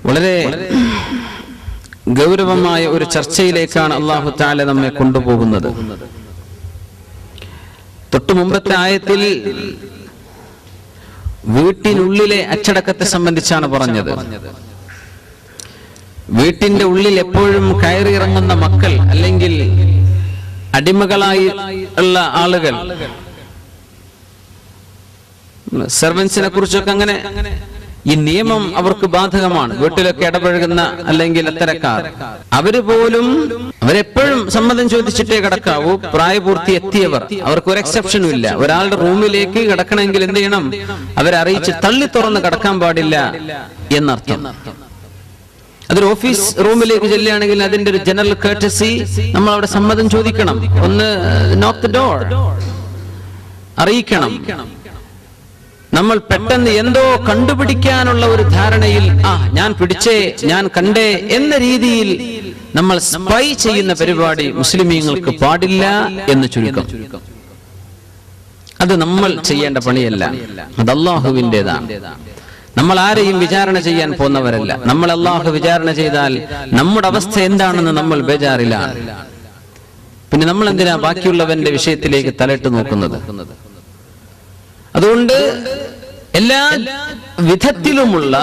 വളരെ ഗൗരവമായ ഒരു ചർച്ചയിലേക്കാണ് അല്ലാഹു തആല നമ്മെ കൊണ്ടുപോകുന്നത്. തൊട്ടു മുമ്പത്തെ ആയത്തിൽ വീട്ടിനുള്ളിലെ അച്ചടക്കത്തെ സംബന്ധിച്ചാണ് പറഞ്ഞത്. വീട്ടിന്റെ ഉള്ളിൽ എപ്പോഴും കയറിയിറങ്ങുന്ന മക്കൾ അല്ലെങ്കിൽ അടിമകളായി ഉള്ള ആളുകൾ, സെർവൻസിനെ കുറിച്ചൊക്കെ അങ്ങനെ ഈ നിയമം അവർക്ക് ബാധകമാണ്. വീട്ടിലൊക്കെ ഇടപഴകുന്ന അല്ലെങ്കിൽ അത്തരക്കാർ അവര് പോലും അവരെപ്പോഴും സമ്മതം ചോദിച്ചിട്ടേ കിടക്കാവൂ. പ്രായപൂർത്തി എത്തിയവർ, അവർക്ക് ഒരു എക്സെപ്ഷനും ഇല്ല. ഒരാളുടെ റൂമിലേക്ക് കിടക്കണമെങ്കിൽ എന്ത് ചെയ്യണം? അവരെ അറിയിച്ച് തള്ളി തുറന്ന് കിടക്കാൻ പാടില്ല എന്നർത്ഥം. അതൊരു ഓഫീസ് റൂമിലേക്ക് ചെല്ലുകയാണെങ്കിൽ അതിന്റെ ഒരു ജനറൽ കർട്ടസി, നമ്മൾ അവിടെ സമ്മതം ചോദിക്കണം, ഒന്ന് നോക്ക് ദ ഡോർ, അറിയിക്കണം. നമ്മൾ പെട്ടെന്ന് എന്തോ കണ്ടുപിടിക്കാനുള്ള ഒരു ധാരണയിൽ ഞാൻ പിടിച്ചേ, ഞാൻ കണ്ടേ എന്ന രീതിയിൽ നമ്മൾ സ്പൈ ചെയ്യുന്ന പരിപാടി മുസ്ലിമീങ്ങൾക്ക് പാടില്ല എന്ന് ചുരുക്കം. അത് നമ്മൾ ചെയ്യേണ്ട പണിയല്ല, അത് അല്ലാഹുവിൻ്റെതാണ്. നമ്മൾ ആരെയും വിചാരണ ചെയ്യാൻ പോകുന്നവരല്ല. നമ്മൾ അല്ലാഹു വിചാരണ ചെയ്താൽ നമ്മുടെ അവസ്ഥ എന്താണെന്ന് നമ്മൾ ബേജാറിലാണ്. പിന്നെ നമ്മൾ എന്തിനാ ബാക്കിയുള്ളവന്റെ വിഷയത്തിലേക്ക് തലയിട്ട് നോക്കുന്നത്? അതുകൊണ്ട് എല്ലാ വിധത്തിലുമുള്ള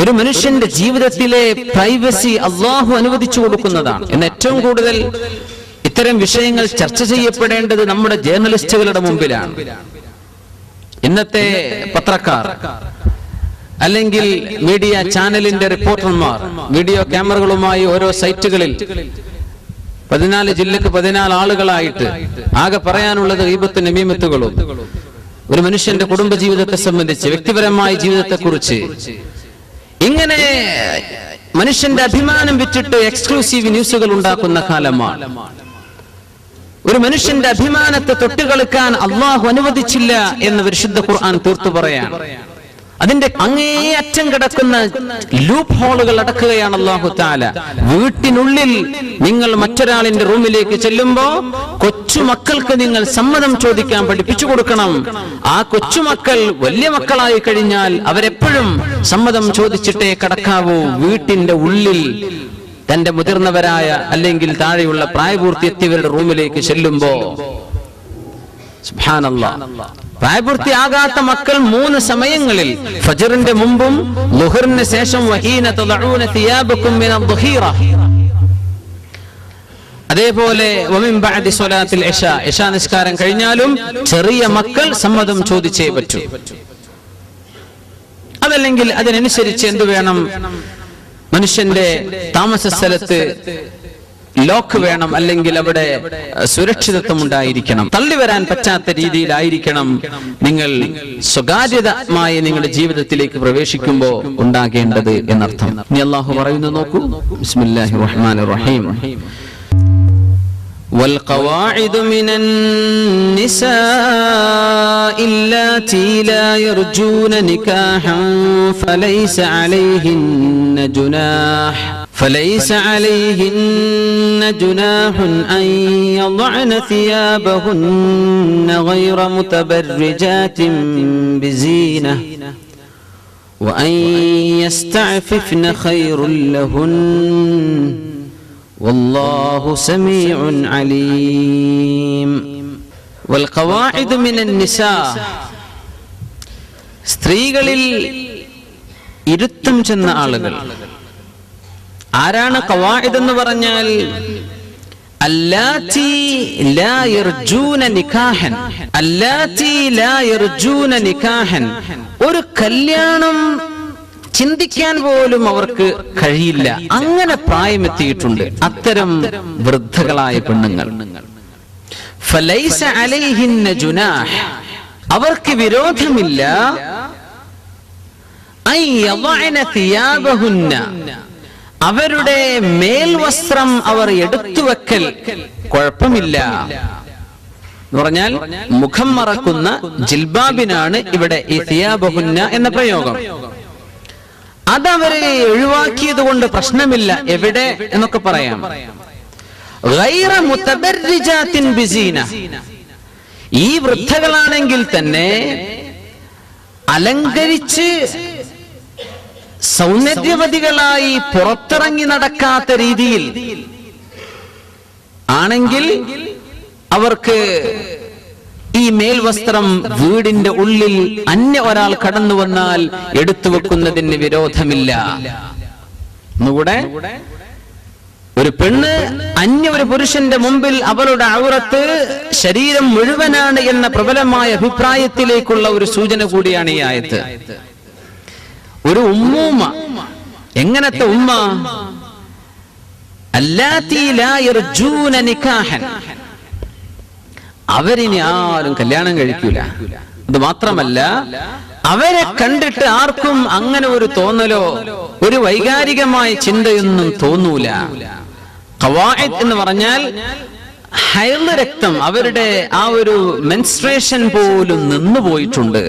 ഒരു മനുഷ്യന്റെ ജീവിതത്തിലെ പ്രൈവസി അല്ലാഹു അനുവദിച്ചു കൊടുക്കുന്നതാണ്. എന്ന് ഏറ്റവും കൂടുതൽ ഇത്തരം വിഷയങ്ങൾ ചർച്ച ചെയ്യപ്പെടേണ്ടത് നമ്മുടെ ജേർണലിസ്റ്റുകളുടെ മുമ്പിലാണ്. ഇന്നത്തെ പത്രക്കാർ അല്ലെങ്കിൽ മീഡിയ ചാനലിന്റെ റിപ്പോർട്ടർമാർ വീഡിയോ ക്യാമറകളുമായി ഓരോ സൈറ്റുകളിൽ 14 ജില്ലക്ക് 14 ആളുകളായിട്ട് ആകെ പറയാനുള്ളത് ഗീബത്തും നമീമത്തുകളും, ഒരു മനുഷ്യന്റെ കുടുംബജീവിതത്തെ സംബന്ധിച്ച്, വ്യക്തിപരമായ ജീവിതത്തെക്കുറിച്ച്, ഇങ്ങനെ മനുഷ്യന്റെ അഭിമാനം വിറ്റിട്ട് എക്സ്ക്ലൂസീവ് ന്യൂസുകൾ ഉണ്ടാക്കുന്ന കാലമാണ്. ഒരു മനുഷ്യന്റെ അഭിമാനത്തെ തൊട്ടുകളിക്കാൻ അല്ലാഹു അനുവദിച്ചില്ല എന്ന് പരിശുദ്ധ ഖുർആൻ തീർത്തു പറയാൻ. അതിന്റെ അങ്ങേയറ്റം കിടക്കുന്ന ലൂപ്പ് ഹോളുകൾ അടക്കുകയാണ് അല്ലാഹു തആല. വീട്ടിനുള്ളിൽ നിങ്ങൾ മറ്റൊരാളിന്റെ റൂമിലേക്ക് ചെല്ലുമ്പോ കൊച്ചുമക്കൾക്ക് നിങ്ങൾ സമ്മതം ചോദിക്കാൻ പഠിപ്പിച്ചു കൊടുക്കണം. ആ കൊച്ചുമക്കൾ വലിയ മക്കളായി കഴിഞ്ഞാൽ അവരെപ്പോഴും സമ്മതം ചോദിച്ചിട്ടേ കടക്കാവൂ. വീട്ടിന്റെ ഉള്ളിൽ തന്റെ മുതിർന്നവരായ അല്ലെങ്കിൽ താഴെയുള്ള പ്രായപൂർത്തി എത്തിയവരുടെ റൂമിലേക്ക് ചെല്ലുമ്പോ സുബ്ഹാനല്ലാഹ്, പ്രായപൂർത്തിയാകാത്ത മക്കൾ 3 സമയങ്ങളിൽ, ഫജ്റിന്റെ മുമ്പും ളുഹറിന് ശേഷം, വഹീന തദഊന സിയാബകും മിനൽ ദുഹീറ, അതേപോലെ വമിൻ ബഅദി സ്വലാത്തിൽ ഇശാ നിസ്കാരം കഴിഞ്ഞാലും ചെറിയ മക്കൾ സമ്മതം ചോദിച്ചേ പറ്റൂ. അതല്ലെങ്കിൽ അതിനനുസരിച്ച് എന്തു വേണം? മനുഷ്യന്റെ താമസ സ്ഥലത്ത് ലോക്ക് വേണം, അല്ലെങ്കിൽ അവിടെ സുരക്ഷിതത്വം ഉണ്ടായിരിക്കണം. തള്ളി വരാൻ പറ്റാത്ത രീതിയിലായിരിക്കണം നിങ്ങൾ സ്വകാര്യതമായി നിങ്ങളുടെ ജീവിതത്തിലേക്ക് പ്രവേശിക്കുമ്പോൾ ഉണ്ടാകേണ്ടത് എന്നർത്ഥം. ഇനി അല്ലാഹു പറയുന്നു, നോക്കൂ. ബിസ്മില്ലാഹിർ റഹ്മാനിർ റഹീം. والقواعد من النساء اللاتي لا يرجون نكاحا فليس عليهن جناح أن يضعن ثيابهن غير متبرجات بزينة وأن يستعففن خير لهن والله سميع عليم. والقواعد من النساء, സ്ത്രീകളിൽ ഇരുത്തം ചെന്ന ആളുകൾ. ആരാണ് ഖവാഇദ് എന്ന് പറഞ്ഞാൽ? അല്ലാത്തി ലാ യർജൂന നികാഹൻ, അല്ലാത്തി ലാ യർജൂന നികാഹൻ, ഒരു കല്യാണം ചിന്തിക്കാൻ പോലും അവർക്ക് കഴിയില്ല, അങ്ങനെ പ്രായമെത്തിയിട്ടുണ്ട് അത്തരം വൃദ്ധകളായ പെണ്ണുങ്ങൾ. ഫലൈസ അലൈഹിന്ന ജുനാഹ്, അവർക്ക് വിരോധമില്ല. അൻ യദഅന സിയാബഹുന്ന, അവരുടെ മേൽവസ്ത്രം അവർ എടുത്തു വെക്കൽ കുഴപ്പമില്ല എന്ന് പറഞ്ഞാൽ മുഖം മറക്കുന്ന ജിൽബാബിനാണ് ഇവിടെ ഈ സിയാബഹുന്ന എന്ന പ്രയോഗം. അതവരെ ഒഴിവാക്കിയത് കൊണ്ട് പ്രശ്നമില്ല. എവിടെ എന്നൊക്കെ പറയാം. ഗൈറ മുതബർരിജാത്തിൻ ബിസീന, ഈ വൃദ്ധകളാണെങ്കിൽ തന്നെ അലങ്കരിച്ച് സൗന്ദര്യവതികളായി പുറത്തിറങ്ങി നടക്കാത്ത രീതിയിൽ ആണെങ്കിൽ അവർക്ക് ഈ മേൽവസ്ത്രം വീടിന്റെ ഉള്ളിൽ അന്യ ഒരാൾ കടന്നു വന്നാൽ എടുത്തു വെക്കുന്നതിന് വിരോധമില്ല. ഒന്നുകൂടെ, ഒരു പെണ്ണ് അന്യ ഒരു പുരുഷന്റെ മുമ്പിൽ അവളുടെ ഔറത്ത് ശരീരം മുഴുവനാണ് എന്ന പ്രബലമായ അഭിപ്രായത്തിലേക്കുള്ള ഒരു സൂചന കൂടിയാണ് ഈ ആയത്ത്. ഒരു ഉമ്മൂമ്മ, എങ്ങനത്തെ ഉമ്മ? അല്ലാത്തി ലാ യർജൂന നികാഹൻ, അവരിനി ആരും കല്യാണം കഴിക്കൂല. അത് മാത്രമല്ല, അവരെ കണ്ടിട്ട് ആർക്കും അങ്ങനെ ഒരു തോന്നലോ ഒരു വൈകാരികമായ ചിന്തയൊന്നും തോന്നൂല. ഖവാഇദ് എന്ന് പറഞ്ഞാൽ ഹൈള് രക്തം, അവരുടെ ആ ഒരു മെൻസ്ട്രേഷൻ പോലും നിന്നു പോയിട്ടുണ്ട്.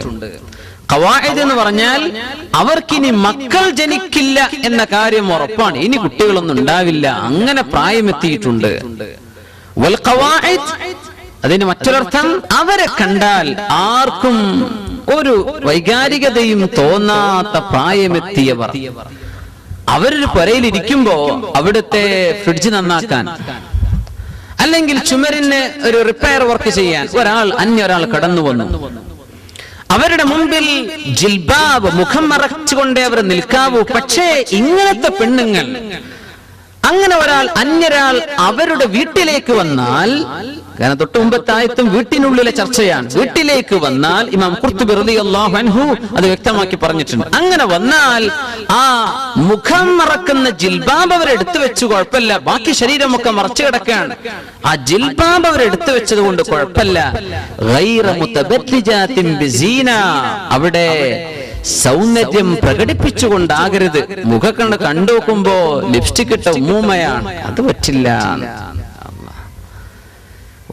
ഖവാഇദ് എന്ന് പറഞ്ഞാൽ അവർക്കിനി മക്കൾ ജനിക്കില്ല എന്ന കാര്യം ഉറപ്പാണ്. ഇനി കുട്ടികളൊന്നും ഉണ്ടാവില്ല, അങ്ങനെ പ്രായമെത്തിയിട്ടുണ്ട്. വൽ ഖവാഇദ്, അതിന് മറ്റൊരർത്ഥം അവരെ കണ്ടാൽ ആർക്കും ഒരു വൈകാരികതയും തോന്നാത്ത പ്രായമെത്തിയവർ. അവരൊരു പുരയിലിരിക്കുമ്പോ അവിടുത്തെ ഫ്രിഡ്ജ് നന്നാക്കാൻ അല്ലെങ്കിൽ ചുമരിന് ഒരു റിപ്പയർ വർക്ക് ചെയ്യാൻ അന്യൊരാൾ കടന്നു വന്നു. അവരുടെ മുമ്പിൽ ജിൽബാബ്, മുഖം മറച്ചുകൊണ്ടേ അവർ നിൽക്കാവൂ. പക്ഷേ ഇങ്ങനത്തെ പെണ്ണുങ്ങൾ, അങ്ങനെ അന്യൊരാൾ അവരുടെ വീട്ടിലേക്ക് വന്നാൽ, കാരണം തൊട്ട് മുമ്പത്തെ ആയത്തും വീട്ടിനുള്ളിലെ ചർച്ചയാണ്, വീട്ടിലേക്ക് വന്നാൽ ഇമാം ഖുർത്തുബി റളിയല്ലാഹു അൻഹു അത് വ്യക്തമാക്കി പറഞ്ഞിട്ടുണ്ട്. അങ്ങനെ വന്നാൽ ആ മുഖം മറക്കുന്ന ജിൽബാബ് അവരെടുത്തു വെച്ചു, കുഴപ്പമില്ല. ബാക്കി ശരീരമൊക്കെ മറച്ചു കിടക്കുകയാണ്, ആ ജിൽബാബ് അവരെടുത്തു വെച്ചത് കൊണ്ട് കുഴപ്പമില്ല. ഗൈറ മുതബദ്ദിജാത്തിൻ ബിസീന, അവിടെ സൗന്ദര്യം പ്രകടിപ്പിച്ചുകൊണ്ടാകരുത്. മുഖക്കണ്ണ് കണ്ടുനോക്കുമ്പോ ലിപ്സ്റ്റിക് ഇട്ട ഉമ്മൂമ്മയാണ്, അത് പറ്റില്ല.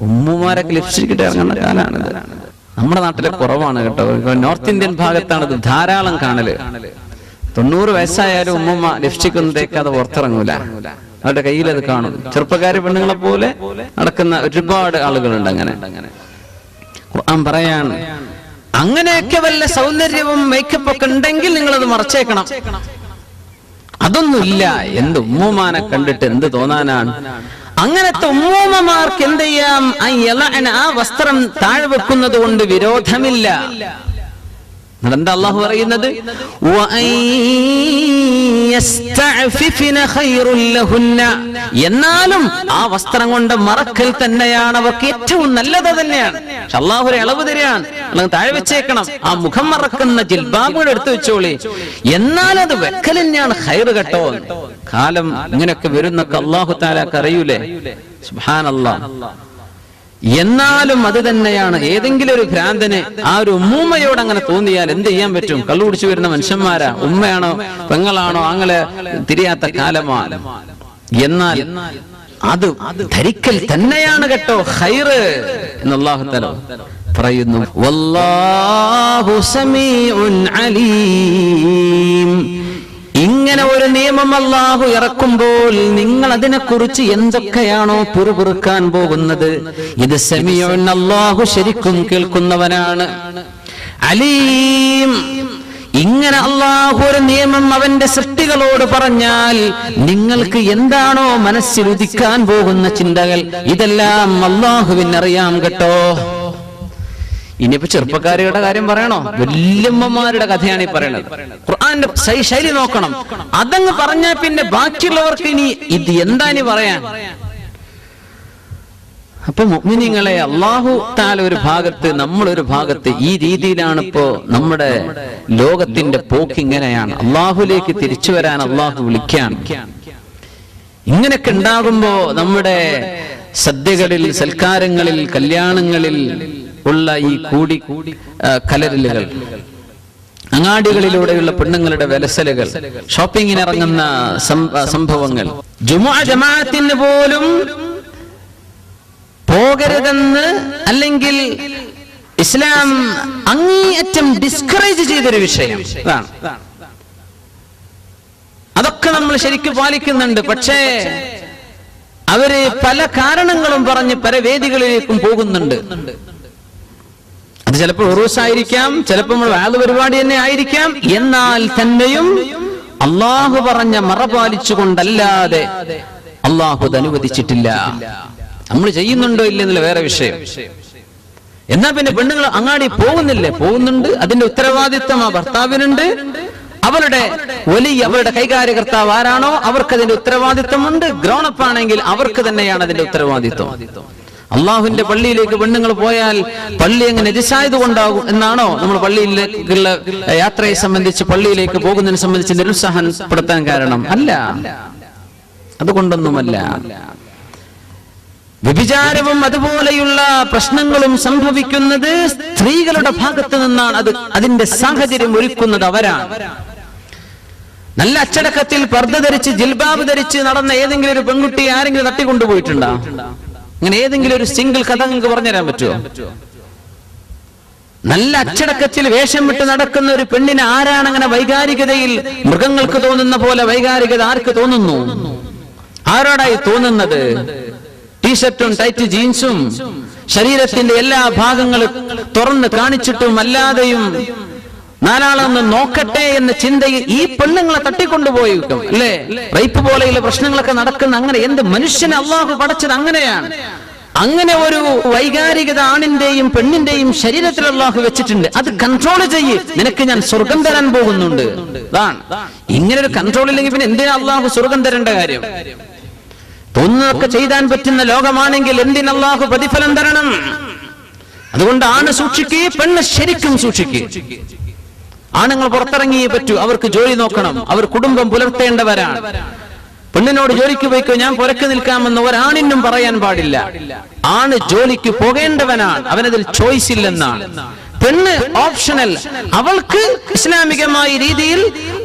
ഉമ്മുമാരൊക്കെ ലിപ്സ്റ്റിക് ഇട്ട് ഇറങ്ങുന്ന കാലാണിത്. നമ്മുടെ നാട്ടിലെ കുറവാണ് കേട്ടോ. നോർത്ത് ഇന്ത്യൻ ഭാഗത്താണ് ഇത് ധാരാളം കാണല്. 90 വയസ്സായാലും ഉമ്മുമ്മ ലിപ്സ്റ്റിക് ഒന്നും തേക്കാതെ പുറത്തിറങ്ങൂല. അവരുടെ കയ്യിൽ അത് കാണും. ചെറുപ്പക്കാരി പെണ്ണുങ്ങളെ പോലെ നടക്കുന്ന ഒരുപാട് ആളുകളുണ്ട് അങ്ങനെ. ഖുർആൻ പറയാണ്, അങ്ങനെയൊക്കെ വല്ല സൗന്ദര്യവും മേക്കപ്പ് ഒക്കെ ഉണ്ടെങ്കിൽ നിങ്ങളത് മറച്ചേക്കണം. അതൊന്നുമില്ല. എന്ത് ഉമ്മുമാനെ കണ്ടിട്ട് എന്ത് തോന്നാനാണ്? അങ്ങനത്തെ ഉമ്മൂമ്മമാർക്ക് എന്ത് ചെയ്യാം? ആ വസ്ത്രം താഴെ വെക്കുന്നത് കൊണ്ട് വിരോധമില്ല. എന്താ അള്ളാഹു പറയുന്നത്? എന്നാലും ആ വസ്ത്രം കൊണ്ട് മറക്കൽ തന്നെയാണ് അവർക്ക് ഏറ്റവും നല്ലത് തന്നെയാണ്. പക്ഷെ അള്ളാഹു ഒരു ഇളവ് തരികയാണ്, താഴെ വെച്ചേക്കണം. ആ മുഖം മറക്കുന്ന ജിൽബാബുകൾ എടുത്തു വെച്ചോളി, എന്നാൽ അത് വെക്കൽ തന്നെയാണ് ഖൈർ കേട്ടോ. കാലം ഇങ്ങനെയൊക്കെ വരുന്നൊക്കെ അള്ളാഹു തആലക്ക് അറിയൂലേ? സുബ്ഹാനല്ലാഹ്. എന്നാലും അത് തന്നെയാണ്. ഏതെങ്കിലും ഒരു ഭ്രാന്തന് ആ ഒരു ഉമ്മൂമ്മയോട് അങ്ങനെ തോന്നിയാൽ എന്ത് ചെയ്യാൻ പറ്റും? കള്ളു കുടിച്ചു വരുന്ന മനുഷ്യന്മാരാ, ഉമ്മയാണോ പെങ്ങളാണോ അങ്ങനെ തിരിയാത്ത കാലമാണ്. എന്നാൽ അത് ധരിക്കൽ തന്നെയാണ് കേട്ടോ ഖൈറ് എന്ന് അല്ലാഹു തആല പറയുന്നു. വല്ലാഹു സമീഉൻ അലീം. ഇങ്ങനെ ഒരു നിയമം അല്ലാഹു ഇറക്കുമ്പോൾ നിങ്ങൾ അതിനെക്കുറിച്ച് എന്തൊക്കെയാണോ പിറുപിറുക്കാൻ പോകുന്നത്, ഇത് സമീഉൻ, അല്ലാഹു ശരിക്കും കേൾക്കുന്നവനാണ്. അലീം, ഇങ്ങനെ അല്ലാഹു ഒരു നിയമം അവന്റെ സൃഷ്ടികളോട് പറഞ്ഞാൽ നിങ്ങൾക്ക് എന്താണോ മനസ്സിൽ ഉദിക്കാൻ പോകുന്ന ചിന്തകൾ, ഇതെല്ലാം അല്ലാഹുവിനറിയാം കേട്ടോ. ഇനിയിപ്പോ ചെറുപ്പക്കാരുടെ കാര്യം പറയണോ? വല്യമ്മമാരുടെ കഥയാണ് ഈ പറയുന്നത്. ഖുർആന്റെ ശൈലി നോക്കണം. അതങ്ങ് പറഞ്ഞാൽ പിന്നെ ബാക്കിയുള്ളവർക്ക് ഇനി ഇത് എന്താ ഇനി പറയാൻ? അപ്പൊ മുഅ്മിനീങ്ങളെ, അല്ലാഹു തആല ഒരു ഭാഗത്ത്, നമ്മളൊരു ഭാഗത്ത്, ഈ രീതിയിലാണ് ഇപ്പോ നമ്മുടെ ലോകത്തിന്റെ പോക്ക്. ഇങ്ങനെയാണ്. അല്ലാഹുലേക്ക് തിരിച്ചു വരാൻ അല്ലാഹു വിളിക്കാൻ. ഇങ്ങനെയൊക്കെ ഉണ്ടാകുമ്പോ നമ്മുടെ സദ്യകളിൽ, സൽക്കാരങ്ങളിൽ, കല്യാണങ്ങളിൽ ഉള്ള ഈ കൂടി കലരലുകൾ, അങ്ങാടികളിലൂടെയുള്ള പെണ്ണുങ്ങളുടെ വിലസലുകൾ, ഷോപ്പിങ്ങിന് ഇറങ്ങുന്ന സംഭവങ്ങൾ, ജുമുഅ ജമാഅത്തിന് പോലും പോകരുതെന്ന് അല്ലെങ്കിൽ ഇസ്ലാം അങ്ങേയറ്റം ഡിസ്കറേജ് ചെയ്തൊരു വിഷയം അതാണ്. അതൊക്കെ നമ്മൾ ശരിക്കും പാലിക്കുന്നുണ്ട്. പക്ഷേ അവര് പല കാരണങ്ങളും പറഞ്ഞ് പല വേദികളിലേക്കും പോകുന്നുണ്ട്. അത് ചിലപ്പോൾ ഉറൂസായിരിക്കാം, ചിലപ്പോൾ നമ്മൾ വാദ പരിപാടി തന്നെ ആയിരിക്കാം. എന്നാൽ തന്നെയും അള്ളാഹു പറഞ്ഞ മറ പാലിച്ചുകൊണ്ടല്ലാതെ അള്ളാഹു അത് അനുവദിച്ചിട്ടില്ല. നമ്മൾ ചെയ്യുന്നുണ്ടോ ഇല്ലെന്നുള്ള വേറെ വിഷയം. എന്നാ പിന്നെ പെണ്ണുങ്ങൾ അങ്ങാടി പോകുന്നില്ലേ? പോകുന്നുണ്ട്. അതിന്റെ ഉത്തരവാദിത്വം ആ ഭർത്താവിനുണ്ട്. അവരുടെ വലിയ അവരുടെ കൈകാര്യകർത്താവ് ആരാണോ അവർക്ക് അതിന്റെ ഉത്തരവാദിത്വമുണ്ട്. ഗ്രോണപ്പ് ആണെങ്കിൽ അവർക്ക് തന്നെയാണ് അതിന്റെ ഉത്തരവാദിത്വം. അള്ളാഹുവിന്റെ പള്ളിയിലേക്ക് പെണ്ണുങ്ങൾ പോയാൽ പള്ളി എങ്ങനെ നജസായതുകൊണ്ടാകും എന്നാണോ നമ്മൾ പള്ളിയിലേക്കുള്ള യാത്രയെ സംബന്ധിച്ച്, പള്ളിയിലേക്ക് പോകുന്നതിനെ സംബന്ധിച്ച് നിരുത്സാഹപ്പെടുത്താൻ കാരണം? അല്ല, അതുകൊണ്ടൊന്നുമല്ല. വ്യഭിചാരവും അതുപോലെയുള്ള പ്രശ്നങ്ങളും സംഭവിക്കുന്നത് സ്ത്രീകളുടെ ഭാഗത്ത് നിന്നാണ്. അതിന്റെ സാഹചര്യം ഒരുക്കുന്നത് അവരാണ്. നല്ല അച്ചടക്കത്തിൽ പർദ്ദ ധരിച്ച് ജിൽബാബ് ധരിച്ച് നടന്ന ഏതെങ്കിലും ഒരു പെൺകുട്ടി ആരെങ്കിലും തട്ടിക്കൊണ്ടുപോയിട്ടുണ്ടോ? അങ്ങനെ ഏതെങ്കിലും ഒരു സിംഗിൾ കഥ നിങ്ങൾക്ക് പറഞ്ഞുതരാൻ പറ്റുമോ? നല്ല അച്ചടക്കത്തിൽ വേഷം വിട്ട് നടക്കുന്ന ഒരു പെണ്ണിന് ആരാണ് അങ്ങനെ വൈകാരികതയിൽ മൃഗങ്ങൾക്ക് തോന്നുന്ന പോലെ വൈകാരികത ആർക്ക് തോന്നുന്നു? ആരോടായി തോന്നുന്നത്? ടീഷർട്ടും ടൈറ്റ് ജീൻസും ശരീരത്തിന്റെ എല്ലാ ഭാഗങ്ങളും തുറന്ന് കാണിച്ചിട്ടും അല്ലാതെയും നാലാളൊന്ന് നോക്കട്ടെ എന്ന ചിന്തയിൽ ഈ പെണ്ണുങ്ങളെ തട്ടിക്കൊണ്ടുപോയിരിക്കും അല്ലേ? റേപ്പ് പോലെയുള്ള പ്രശ്നങ്ങളൊക്കെ നടക്കുന്ന അങ്ങനെ എന്ത് മനുഷ്യനെ അള്ളാഹു പടച്ചത് അങ്ങനെയാണ്. അങ്ങനെ ഒരു വൈകാരികത ആണിന്റെയും പെണ്ണിന്റെയും ശരീരത്തിൽ അള്ളാഹു വെച്ചിട്ടുണ്ട്. അത് കൺട്രോൾ ചെയ്യ്, നിനക്ക് ഞാൻ സ്വർഗം തരാൻ പോകുന്നുണ്ട്. അതാണ്. ഇങ്ങനെ ഒരു കൺട്രോൾ ഇല്ലെങ്കിൽ പിന്നെ എന്തിനാ അള്ളാഹു സ്വർഗം തരേണ്ട കാര്യം? തോന്നുന്നതൊക്കെ ചെയ്താൻ പറ്റുന്ന ലോകമാണെങ്കിൽ എന്തിന് അള്ളാഹു പ്രതിഫലം തരണം? അതുകൊണ്ട് ആണ് സൂക്ഷിക്കുക, പെണ്ണ് ശരിക്കും സൂക്ഷിക്കുക. ആണുങ്ങൾ പുറത്തിറങ്ങിയേ പറ്റൂ. അവർക്ക് ജോലി നോക്കണം, അവർ കുടുംബം പുലർത്തേണ്ടവരാണ്. പെണ്ണിനോട് ജോലിക്ക് പോയിക്കോ, ഞാൻ പുറക്ക് നിൽക്കാമെന്ന് ഒരാണിനും പറയാൻ പാടില്ല. ആണ് ജോലിക്ക് പോകേണ്ടവനാണ്, അവനതിൽ ചോയ്സ് ഇല്ലെന്നാണ്. പെണ്ണ് ഓപ്ഷണൽ. അവൾക്ക് ഇസ്ലാമികമായ രീതിയിൽ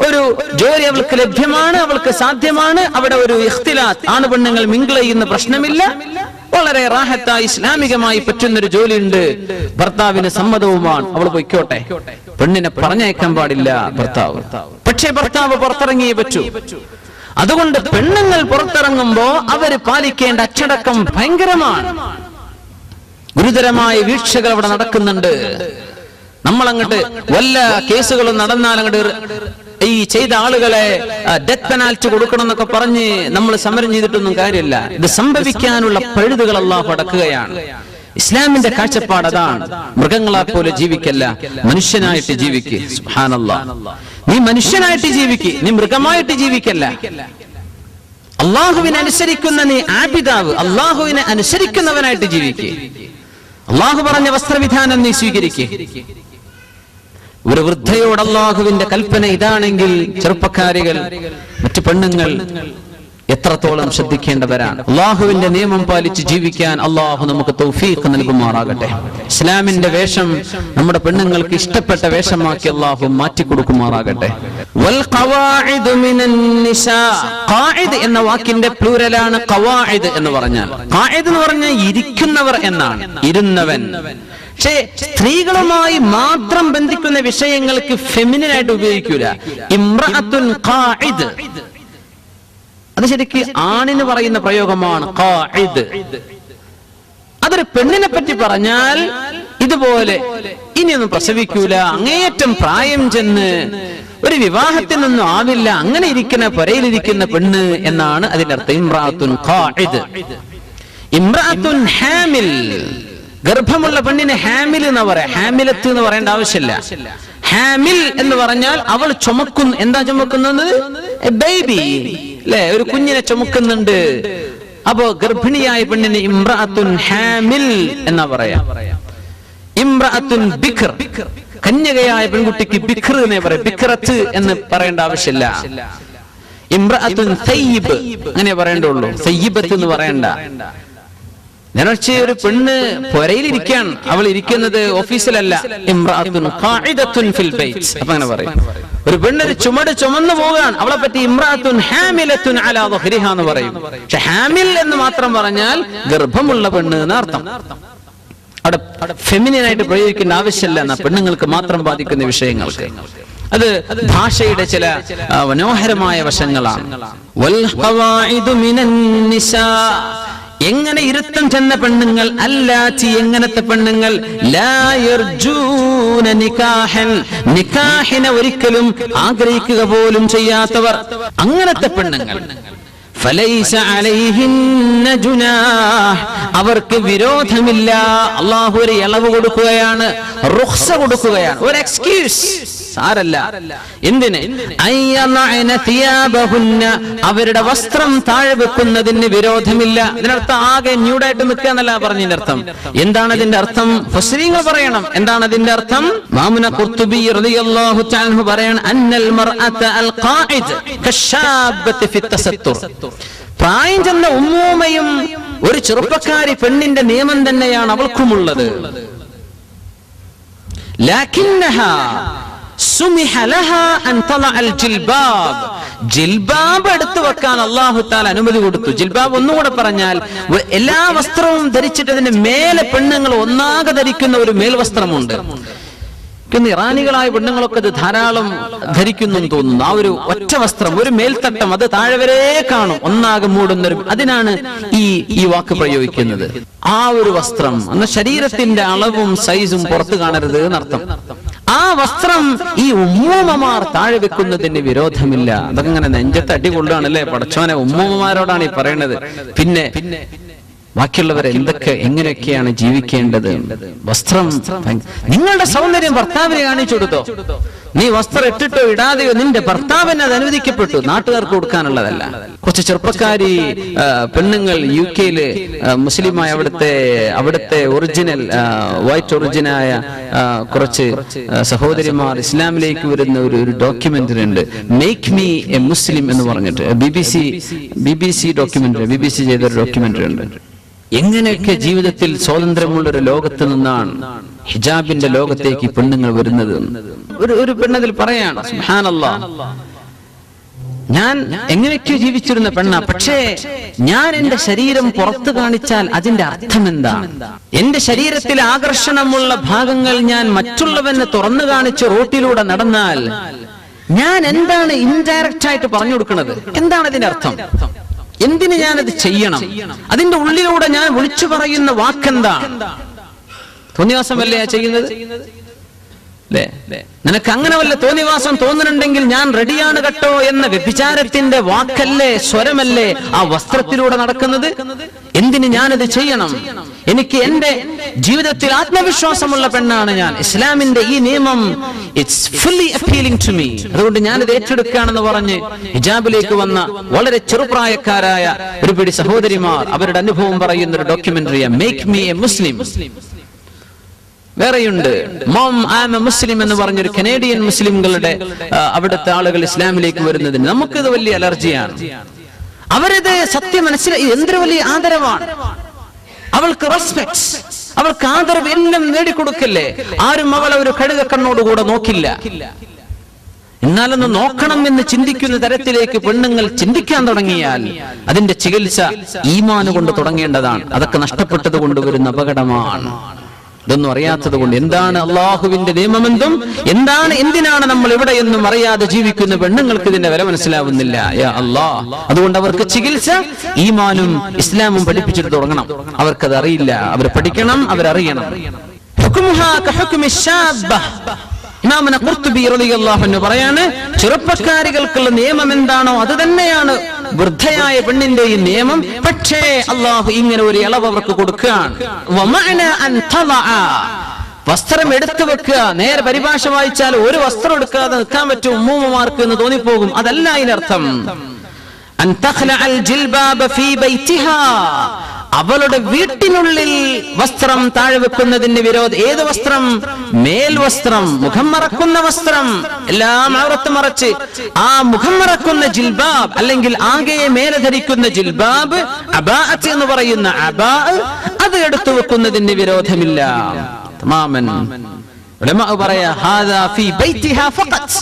ഒരു ജോലി അവൾക്ക് ലഭ്യമാണ്, അവൾക്ക് സാധ്യമാണ്. അവിടെ ഒരു ഇഖ്തിലാത്ത്, ആണ് പെണ്ണുങ്ങൾ മിങ്കിൾ ചെയ്യുന്ന പ്രശ്നമില്ല. വളരെ റാഹത്തായി ഇസ്ലാമികമായി പറ്റുന്നൊരു ജോലി ഉണ്ട്. ഭർത്താവിന് സമ്മതവുമാണ്, അവൾ പൊയ്ക്കോട്ടെ. പെണ്ണിനെ പറഞ്ഞയക്കാൻ പാടില്ല ഭർത്താവ്. പക്ഷേ ഭർത്താവ് പുറത്തിറങ്ങിയേ പറ്റൂ. അതുകൊണ്ട് പെണ്ണുങ്ങൾ പുറത്തിറങ്ങുമ്പോ അവര് പാലിക്കേണ്ട അച്ചടക്കം ഭയങ്കരമാണ്. ഗുരുതരമായ വീഴ്ചകൾ അവിടെ നടക്കുന്നുണ്ട്. നമ്മളങ്ങോട്ട് വല്ല കേസുകളും നടന്നാൽ അങ്ങോട്ട് ഈ ചെയ്ത ആളുകളെ ഡെത്ത് പെനാൽറ്റി കൊടുക്കണം എന്നൊക്കെ പറഞ്ഞ് നമ്മൾ സമരം ചെയ്തിട്ടൊന്നും കാര്യമില്ല. ഇത് സംഭവിക്കാനുള്ള പഴുതുകൾ അല്ലാഹു അടക്കുകയാണ്. ഇസ്ലാമിന്റെ കാഴ്ചപ്പാട് അതാണ്. മൃഗങ്ങളെ പോലെ ജീവിക്കല്ല, മനുഷ്യനായിട്ട് ജീവിക്ക്. സുബ്ഹാനല്ലാഹ്. നീ മനുഷ്യനായിട്ട് ജീവിക്ക്, നീ മൃഗമായിട്ട് ജീവിക്കല്ല. അള്ളാഹുവിനെ അനുസരിക്കുന്ന നീ ആബിദാവ്, അള്ളാഹുവിനെ അനുസരിക്കുന്നവനായിട്ട് ജീവിക്ക്. അള്ളാഹു പറഞ്ഞ വസ്ത്രവിധാനം നീ സ്വീകരിക്ക്. ഒരു വൃദ്ധയോട് അള്ളാഹുവിന്റെ കൽപ്പന ഇതാണെങ്കിൽ ചെറുപ്പക്കാരികൾ, മറ്റു പെണ്ണുങ്ങൾ എത്രത്തോളം ശ്രദ്ധിക്കേണ്ടവരാണ്. അള്ളാഹുവിന്റെ നിയമം പാലിച്ച് ജീവിക്കാൻ അള്ളാഹു നമുക്ക് തൗഫീഖ് നൽകുമാറാകട്ടെ. ഇസ്ലാമിന്റെ വേഷം നമ്മുടെ പെണ്ണുങ്ങൾക്ക് ഇഷ്ടപ്പെട്ട വേഷമാക്കി അള്ളാഹു മാറ്റിക്കൊടുക്കുമാറാകട്ടെ. വൽ ഖവാഇദു മിനൻ നിസാ. ഖാഇദ് എന്ന വാക്കിന്റെ പ്ലൂരലാണ് ഖവാഇദ് എന്ന് പറഞ്ഞാൽ. ഖാഇദ് എന്ന് പറഞ്ഞാൽ ഇരിക്കുന്നവർ എന്നാണ്, ഇരുന്നവൻ. പക്ഷേ സ്ത്രീകളുമായി മാത്രം ബന്ധിക്കുന്ന വിഷയങ്ങൾക്ക് ഫെമിനിൻ ആയിട്ട് ഉപയോഗിക്കൂല. ഇംറഅത്തുൻ ഖാഇദ്, അത് ശരിക്ക് ആണിന് പറയുന്ന പ്രയോഗമാണ് ഖാഇദ്. അതൊരു പെണ്ണിനെ പറ്റി പറഞ്ഞാൽ ഇതുപോലെ ഇനിയൊന്നും പ്രസവിക്കൂല, അങ്ങേയറ്റം പ്രായം ചെന്ന് ഒരു വിവാഹത്തിനൊന്നും ആവില്ല, അങ്ങനെ ഇരിക്കുന്ന പുരയിലിരിക്കുന്ന പെണ്ണ് എന്നാണ് അതിന്റെ അർത്ഥം. ഇംറഅത്തുൻ ഖാഇദ്. ഇംറഅത്തുൻ ഹാമിൽ, ഗർഭമുള്ള പെണ്ണിനെ ഹാമിൽ എന്ന് പറയാം. ഹാമിലത്ത് എന്ന് പറയേണ്ട ആവശ്യമില്ല. ഹാമിൽ എന്ന് പറഞ്ഞാൽ അവൾ ചുമക്കുന്നു. എന്താ ചുമക്കുന്നത്? ബേബി അല്ലെ, ഒരു കുഞ്ഞിനെ ചുമക്കുന്നുണ്ട്. അപ്പോ ഗർഭിണിയായ പെണ്ണിന് ഇംറഅത്തുൻ ഹാമിൽ എന്നാ പറയാ. ഇംറഅത്തുൻ ബിക്ർ, കന്യകയായ പെൺകുട്ടിക്ക് ബിക്ർ എന്നേ പറയാം. ബിക്റത്ത് എന്ന് പറയേണ്ട ആവശ്യമില്ല. ഇംറഅത്തുൻ സയ്യിബ് അങ്ങനെ പറയേണ്ടുള്ളൂ, സയ്യിബത്ത് എന്ന് പറയണ്ട. നേരത്തെ ഒരു പെണ്ണ് പുരയിലിരിക്കുകയാണ്, അവൾ ഇരിക്കുന്നത് ഓഫീസിലല്ല. ഇംറഅത്തുൻ ഖാഇദത്തുൻ ഫിൽ ബൈത്ത്, അപ്പൊ അങ്ങനെ പറയും. ഒരു പെണ്ണൊരു ചുമട് ചുമന്നു പോകാൻ, അവളെ പറ്റി ഇംറഅത്തുൻ ഹാമിലത്തുൻ അലാ ദഹ്രിഹാ എന്ന് പറയും. പക്ഷെ ഹാമിൽ എന്ന് മാത്രം പറഞ്ഞാൽ ഗർഭമുള്ള പെണ്ണ് എന്ന അർത്ഥം. അവിടെ ഫെമിനിൻ ആയിട്ട് പ്രയോഗിക്കേണ്ട ആവശ്യമില്ല എന്ന, പെണ്ണുങ്ങൾക്ക് മാത്രം ബാധിക്കുന്ന വിഷയങ്ങൾക്ക്. അത് ഭാഷയുടെ ചില മനോഹരമായ വശങ്ങളാണ്. വൽ ഖവാഇദു മിനൻ നിസാ. എങ്ങനെ ഇരുത്തം ചെന്ന പെണ്ണുങ്ങൾ, അല്ലാത്തി എങ്ങനത്തെ പെണ്ണുങ്ങൾ, ലാ യർജൂന നികാഹൻ, നികാഹിനെ ഒരിക്കലും ആഗ്രഹിക്കുക പോലും ചെയ്യാത്തവർ, അങ്ങനത്തെ പെണ്ണുങ്ങൾ. ഫലൈസ അലൈഹിന്ന ജുനാഹ്, അവർക്ക് വിരോധമില്ല. അല്ലാഹു ഒരു ഇളവ് കൊടുക്കുകയാണ്, റുഖ്സ കൊടുക്കുകയാണ്, ഒരു എക്സ്ക്യൂസ്. സാരല്ല. എന്തിന്? അയ്യനഅന തിയാബഹുന്ന, അവരുടെ വസ്ത്രം താഴെ വെക്കുന്നതിന് വിരോധമില്ല. ഇതിനർത്ഥം ആകെ ന്യൂഡായിട്ട് നിൽക്കുക എന്നല്ല പറഞ്ഞതിന്റെ അർത്ഥം. എന്താണ് അതിന്റെ അർത്ഥം? ഫസ്രീങ്ങൾ പറയണം. എന്താണ് അതിന്റെ അർത്ഥം? ഇമാമുന ഖുർതുബി റളിയല്ലാഹു തആല അൻഹു പറയാണ്, അന്നൽ മർഅത അൽ ഖാഇദ് കശാബത്തി ഫി തസത്തുർ. പ്രായം ചെന്ന ഉമ്മൂമയും ഒരു ചെറുപ്പക്കാരി പെണ്ണിന്റെ നിയമം തന്നെയാണ് അവൾക്കുമുള്ളത്. ലാകിന്നഹാ സുമിഹ ലഹാ അൻ തളഅൽ ജിൽബാബ്, ജിൽബാബ് എടുത്തു വെക്കാൻ അല്ലാഹു തആല അനുമതി കൊടുത്തു. ജിൽബാബ് ഒന്നുകൂടെ പറഞ്ഞാൽ എല്ലാ വസ്ത്രവും ധരിച്ചിട്ട് അതിന്റെ മേലെ പെണ്ണുങ്ങൾ ഒന്നാകെ ധരിക്കുന്ന ഒരു മേൽവസ്ത്രമുണ്ട്. ഇറാനികളായ പെണ്ണുങ്ങളൊക്കെ അത് ധാരാളം ധരിക്കുന്നു തോന്നുന്നു. ആ ഒരു ഒറ്റ വസ്ത്രം, ഒരു മേൽത്തട്ടം, അത് താഴെ വരെ കാണും, ഒന്നാകെ മൂടുന്നൊരു, അതിനാണ് ഈ വാക്ക് പ്രയോഗിക്കുന്നത്. ആ ഒരു വസ്ത്രം അന്ന് ശരീരത്തിന്റെ അളവും സൈസും പുറത്തു കാണരുത് എന്നർത്ഥം. ആ വസ്ത്രം ഈ ഉമ്മൂമ്മമാർ താഴെ വെക്കുന്നതിന് വിരോധമില്ല. അതൊക്കെ ഇങ്ങനെ നെഞ്ചത്ത് അടികൊള്ളുകയാണല്ലേ പടച്ചോനെ. ഉമ്മൂമ്മമാരോടാണ് ഈ പറയുന്നത്. പിന്നെ ബാക്കിയുള്ളവർ എങ്ങനെയൊക്കെയാണ് ജീവിക്കേണ്ടത്? വസ്ത്രം, നിങ്ങളുടെ സൗന്ദര്യം ഭർത്താവിനെ കാണിച്ചു കൊടുത്തോ. നീ വസ്ത്രം ഇട്ടിട്ടോ ഇടാതെയോ നിന്റെ ഭർത്താവിന് അത് അനുവദിക്കപ്പെട്ടു, നാട്ടുകാർക്ക് കൊടുക്കാനുള്ളതല്ല. കുറച്ച് ചെറുപ്പക്കാരി പെണ്ണുങ്ങൾ UK-ല് മുസ്ലിമായ അവിടുത്തെ ഒറിജിനൽ വൈറ്റ് ഒറിജിനായ കുറച്ച് സഹോദരിമാർ ഇസ്ലാമിലേക്ക് വരുന്ന ഒരു ഡോക്യുമെന്ററി ഉണ്ട്, മേക്ക് മീ എ മുസ്ലിം എന്ന് പറഞ്ഞിട്ട്. BBC ഡോക്യുമെന്ററി, BBC ചെയ്തൊരു ഡോക്യുമെന്ററി ഉണ്ട്. എങ്ങനെയൊക്കെ ജീവിതത്തിൽ സ്വാതന്ത്ര്യമുള്ളൊരു ലോകത്ത് നിന്നാണ് ഹിജാബിന്റെ ലോകത്തേക്ക് പെണ്ണുങ്ങൾ വരുന്നത്. ഒരു പെണ്ണതിൽ പറയാണ്, സുബ്ഹാനല്ലാഹ്, ഞാൻ എങ്ങനെയൊക്കെ ജീവിച്ചിരുന്ന പെണ്ണ, പക്ഷേ ഞാൻ എന്റെ ശരീരം പുറത്തു കാണിച്ചാൽ അതിന്റെ അർത്ഥം എന്താണ്? എന്റെ ശരീരത്തിൽ ആകർഷണമുള്ള ഭാഗങ്ങൾ ഞാൻ മറ്റുള്ളവന് തുറന്നു കാണിച്ച് റോട്ടിലൂടെ നടന്നാൽ ഞാൻ എന്താണ് ഇൻഡയറക്റ്റ് ആയിട്ട് പറഞ്ഞു കൊടുക്കുന്നത്? എന്താണ് അതിന്റെ അർത്ഥം? എന്തിന് ഞാനത് ചെയ്യണം? അതിന്റെ ഉള്ളിലൂടെ ഞാൻ വിളിച്ചു പറയുന്ന വാക്കെന്താണ്? തോന്നിവാസമല്ലേ ചെയ്യുന്നത്? നിനക്ക് അങ്ങനെ വല്ല തോന്നിവാസം തോന്നുന്നുണ്ടെങ്കിൽ ഞാൻ റെഡിയാണ് കേട്ടോ എന്ന വ്യഭിചാരത്തിന്റെ വാക്കല്ലേ, സ്വരമല്ലേ ആ വസ്ത്രത്തിലൂടെ നടക്കുന്നത്? എന്തിന് ഞാനത് ചെയ്യണം? എനിക്ക് എന്റെ ജീവിതത്തിൽ ആത്മവിശ്വാസമുള്ള പെണ്ണാണ് ഞാൻ. ഇസ്ലാമിന്റെ ഈ നിയമം it's fully appealing to me, അതുകൊണ്ട് ഞാനത് ഏറ്റെടുക്കുകയാണെന്ന് പറഞ്ഞ് ഹിജാബിലേക്ക് വന്ന വളരെ ചെറുപ്രായക്കാരായ ഒരു പിടി സഹോദരിമാർ അവരുടെ അനുഭവം പറയുന്ന ഒരു ഡോക്യുമെന്ററിയ മേക്ക് മീ എ മുസ്ലിം. വേറെയുണ്ട് mom I am a Muslim എന്ന് പറഞ്ഞൊരു കനേഡിയൻ മുസ്ലിംകളുടെ അവിടുത്തെ ആളുകൾ ഇസ്ലാമിലേക്ക് വരുന്നതിന് നമുക്കിത് വലിയ അലർജിയാണ്. അവരിത് സത്യം മനസ്സിലായി. എന്തൊരു വലിയ ആദരവാണ് അവൾക്ക്. റെസ്പെക്ട്, അവൾക്ക് ആദരവ് എല്ലാം നേടിക്കൊടുക്കല്ലേ. ആരും അവളെ ഒരു കഴുക കണ്ണോടുകൂടെ നോക്കില്ല. എന്നാലൊന്ന് നോക്കണം എന്ന് ചിന്തിക്കുന്ന തരത്തിലേക്ക് പെണ്ണുങ്ങൾ ചിന്തിക്കാൻ തുടങ്ങിയാൽ അതിന്റെ ചികിത്സ ഈമാന് കൊണ്ട് തുടങ്ങേണ്ടതാണ്. അതൊക്കെ നഷ്ടപ്പെട്ടത് കൊണ്ടുവരുന്ന അപകടമാണ്. ഇതൊന്നും അറിയാത്തത് കൊണ്ട് എന്താണ് അള്ളാഹുവിന്റെ നിയമമെന്തും എന്തിനാണ് നമ്മൾ ഇവിടെയൊന്നും അറിയാതെ ജീവിക്കുന്ന പെണ്ണുങ്ങൾക്ക് ഇതിന്റെ വില മനസ്സിലാവുന്നില്ല. യാ അല്ലാഹ്, അതുകൊണ്ട് അവർക്ക് ചികിത്സ ഈമാനും ഇസ്ലാമും പഠിപ്പിച്ചിട്ട് തുടങ്ങണം. അവർക്കത് അറിയില്ല, അവർ പഠിക്കണം, അവരറിയണം. ഹുക്മുഹാ കഹുക്മി ശാബ്ബ. ഇമാമുന ഖുർതുബി റളിയല്ലാഹു അൻഹു പറയാണ്, ചെറുപ്പക്കാരികൾക്കുള്ള നിയമം എന്താണോ അത് തന്നെയാണ് വൃദ്ധയായ പെണ്ണിന്റെ ഈ നിയമം. പക്ഷേ അല്ലാഹു ഇങ്ങനെ ഒരു ഇളവ് അവർക്ക് കൊടുക്കുകയാണ്. വമഅന അൻ തളഅ, വസ്ത്രം എടുത്തു വെക്കുക. നേരെ പരിഭാഷ വായിച്ചാൽ ഒരു വസ്ത്രം എടുക്കാതെ നിൽക്കാൻ പറ്റും ഉമ്മൂമ്മമാർക്ക് എന്ന് തോന്നിപ്പോകും. അതല്ല അതിനർത്ഥം. അൻ തഖ്ലഅൽ ജിൽബാബ ഫീ ബൈതിഹാ, അവളുടെ വീട്ടിനുള്ളിൽ വസ്ത്രം താഴെ വെക്കുന്നതിന് വിരോധം. ഏത് വസ്ത്രം? മേൽവസ്ത്രം, മുഖം മറക്കുന്ന വസ്ത്രം, എല്ലാം ഔറത്ത് മറച്ച് ആ മുഖം മറക്കുന്ന ജിൽബാബ്, അല്ലെങ്കിൽ ആകെ മേലെ ധരിക്കുന്ന ജിൽബാബ്, അബാഅത്ത് എന്ന് പറയുന്ന അബാ, അത് എടുത്തു വെക്കുന്നതിന് വിരോധമില്ല. തമാമൻ ഉലമാ പറയാ ഹാദാ ഫീ ബൈതിഹാ ഫഖത്ത്,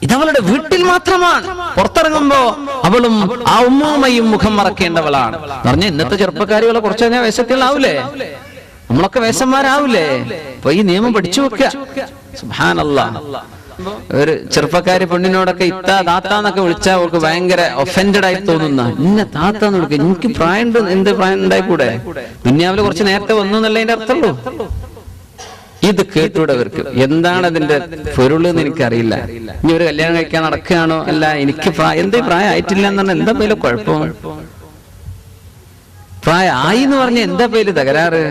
ഇതവളുടെ വീട്ടിൽ മാത്രമാണ്. പുറത്തിറങ്ങുമ്പോ അവളും ആ ഉമ്മൂമ്മയും മുഖം മറക്കേണ്ടവളാണ്. പറഞ്ഞ ഇന്നത്തെ ചെറുപ്പക്കാരികളെ കുറച്ച് കഴിഞ്ഞാൽ വേഷത്തിലാവൂലേ? നമ്മളൊക്കെ വേഷന്മാരാവൂലേ? അപ്പൊ ഈ നിയമം പഠിച്ചു വെക്കുക. സുബ്ഹാനല്ലാഹ്. ഒരു ചെറുപ്പക്കാരി പെണ്ണിനോടൊക്കെ ഇത്താ താത്താന്നൊക്കെ വിളിച്ചാൽ അവർക്ക് ഭയങ്കര ഒഫൻഡഡ് ആയി തോന്നുന്ന, ഇന്ന താത്താന്ന് വിളിക്കുക, എനിക്ക് പ്രായം എന്ത് പ്രായം ഉണ്ടായിക്കൂടെ, ദുനിയാവില് കുറച്ച് നേരത്തെ വന്നു എന്നുള്ളതിന്റെ അർത്ഥമുള്ളൂ. ഇത് കേട്ടൂടെ അവർക്ക്. എന്താണ് അതിന്റെ പൊരുള് എന്ന് എനിക്കറിയില്ല. ഇനി ഒരു കല്യാണം കഴിക്കാൻ നടക്കുകയാണോ, അല്ല എനിക്ക് എന്തേ പ്രായം ആയിട്ടില്ല എന്ന് പറഞ്ഞാൽ എന്താ പേര് കുഴപ്പം, പ്രായമായി എന്ന് പറഞ്ഞ എന്താ പേര് തകരാറ്.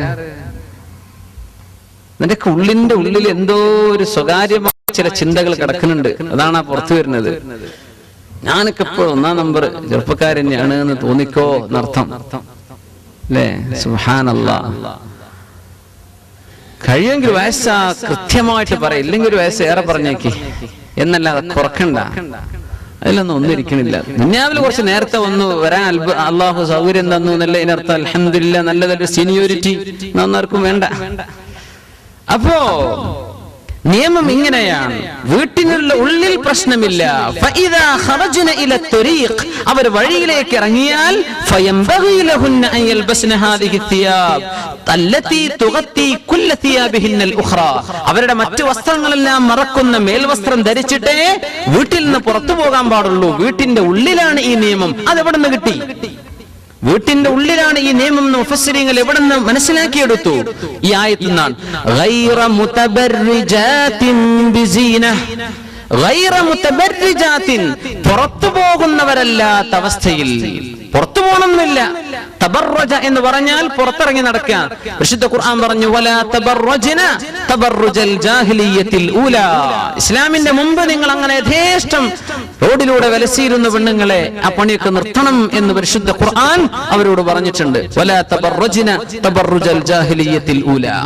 നിന്റെ ഉള്ളിന്റെ ഉള്ളിൽ എന്തോ ഒരു സ്വകാര്യമായ ചില ചിന്തകൾ കിടക്കുന്നുണ്ട്, അതാണ് ആ പുറത്തു വരുന്നത്. ഞാനൊക്കെ ഇപ്പോൾ 1-ാം നമ്പർ ചെറുപ്പക്കാരൻ തന്നെയാണ് എന്ന് തോന്നിക്കോ എന്നർത്ഥം അല്ലേ. സുബ്ഹാനല്ലാഹ്. കഴിയുമെങ്കിൽ വയസ്സ് കൃത്യമായിട്ട് പറയും, ഇല്ലെങ്കിൽ ഒരു വയസ്സ് ഏറെ പറഞ്ഞേക്ക് എന്നല്ലാതെ കുറക്കണ്ട. അതിലൊന്നും ഒന്നിരിക്കണില്ല. ദുനിയാവിൽ കുറച്ച് നേരത്തെ ഒന്ന് വരാൻ അള്ളാഹു സൗകര്യം തന്നു എന്നല്ല ഇതിനർത്ഥം. അൽഹംദുലില്ലാ, നല്ലതൊരു സീനിയോരിറ്റി ഒന്നാർക്കും വേണ്ട. അപ്പോ നിയമം ഇങ്ങനെയാണ്, വീട്ടിനുള്ള ഉള്ളിൽ പ്രശ്നമില്ല. അവർ വഴിയിലേക്ക് ഇറങ്ങിയാൽ അവരുടെ മറ്റു വസ്ത്രങ്ങളെല്ലാം മറക്കുന്ന മേൽവസ്ത്രം ധരിച്ചിട്ടേ വീട്ടിൽ നിന്ന് പുറത്തു പോകാൻ പാടുള്ളൂ. വീട്ടിന്റെ ഉള്ളിലാണ് ഈ നിയമം. അതെവിടെ നിന്ന് കിട്ടി? വീട്ടിന്റെ ഉള്ളിലാണ് ഈ നിയമം. മുഫസ്സിരീങ്ങൾ എവിടെ നിന്ന് മനസ്സിലാക്കിയെടുത്തു? ഈ ആയത്തിൽ നിന്നാണ്. ഗൈറ മുതബർരിജാത്തിൻ ബിസീന, ഗൈറ മുതബർരിജാത്തിൻ, പുറത്തു പോകുന്നവരല്ലാത്ത അവസ്ഥയിൽ. പുറത്തു പോകണമെന്നില്ല. തബർറജ എന്ന് പറഞ്ഞാൽ പുറത്തിറങ്ങി നടക്കുക. വിശുദ്ധ ഖുർആൻ പറഞ്ഞു, വലാ തബർറജ്ന തബർറുജൽ ജാഹിലിയ്യത്തിൽ ഊലാ. ഇസ്ലാമിന്റെ മുമ്പ് നിങ്ങൾ അങ്ങനെ യഥേഷ്ടം റോഡിലൂടെ വലസിയിരുന്ന പെണ്ണുങ്ങളെ ആ പണിയൊക്കെ നിർത്തണം എന്ന് പരിശുദ്ധ ഖുർആൻ അവരോട് പറഞ്ഞിട്ടുണ്ട്. വലാ തബർറജ്ന തബർറുജൽ ജാഹിലിയ്യത്തിൽ ഊലാ.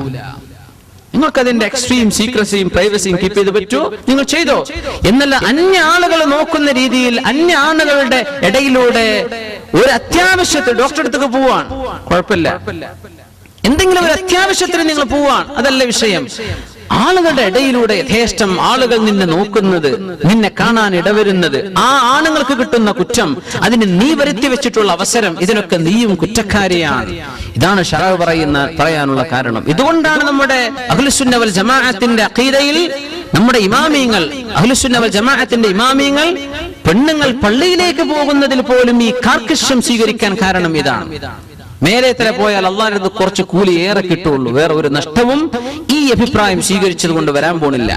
നിങ്ങൾക്ക് അതിന്റെ എക്സ്ട്രീം സീക്രസിയും പ്രൈവസിയും കീപ്പ് ചെയ്ത് പറ്റൂ, നിങ്ങൾ ചെയ്തോ. എന്നല്ല, അന്യ ആളുകൾ നോക്കുന്ന രീതിയിൽ അന്യ ആളുകളുടെ ഇടയിലൂടെ ഒരു അത്യാവശ്യത്തിൽ ഡോക്ടറെ അടുത്തേക്ക് പോവാൻ കുഴപ്പമില്ല, എന്തെങ്കിലും ഒരു അത്യാവശ്യത്തിന് നിങ്ങൾ പോവാൻ, അതല്ല വിഷയം. ആളുകളുടെ ഇടയിലൂടെ യഥേഷ്ടം ആളുകൾ നിന്നെ നോക്കുന്നത്, നിന്നെ കാണാൻ ഇടവരുന്നത്, ആ ആണുങ്ങൾക്ക് കിട്ടുന്ന കുറ്റം, അതിന് നീ വരുത്തി വെച്ചിട്ടുള്ള അവസരം, ഇതിനൊക്കെ നീയും കുറ്റക്കാരിയാണ്. ഇതാണ് ശറഅ് പറയാനുള്ള കാരണം. ഇതുകൊണ്ടാണ് നമ്മുടെ അഹ്ലുസുന്ന വൽ ജമാഅത്തിന്റെ അഖീദയിൽ നമ്മുടെ ഇമാമിയങ്ങൾ, അഹ്ലുസുന്ന വൽ ജമാഅത്തിന്റെ ഇമാമിയങ്ങൾ പെണ്ണുങ്ങൾ പള്ളിയിലേക്ക് പോകുന്നതിൽ പോലും ഈ കാർക്കശ്യം സ്വീകരിക്കാൻ കാരണം ഇതാണ്. മേലെ തല പോയാൽ അള്ളാഹുവിന്റെ കുറച്ച് കൂലി ഏറെ കിട്ടുള്ളൂ, വേറെ ഒരു നഷ്ടവും ഈ അഭിപ്രായം സ്വീകരിച്ചത് കൊണ്ട് വരാൻ പോണില്ല.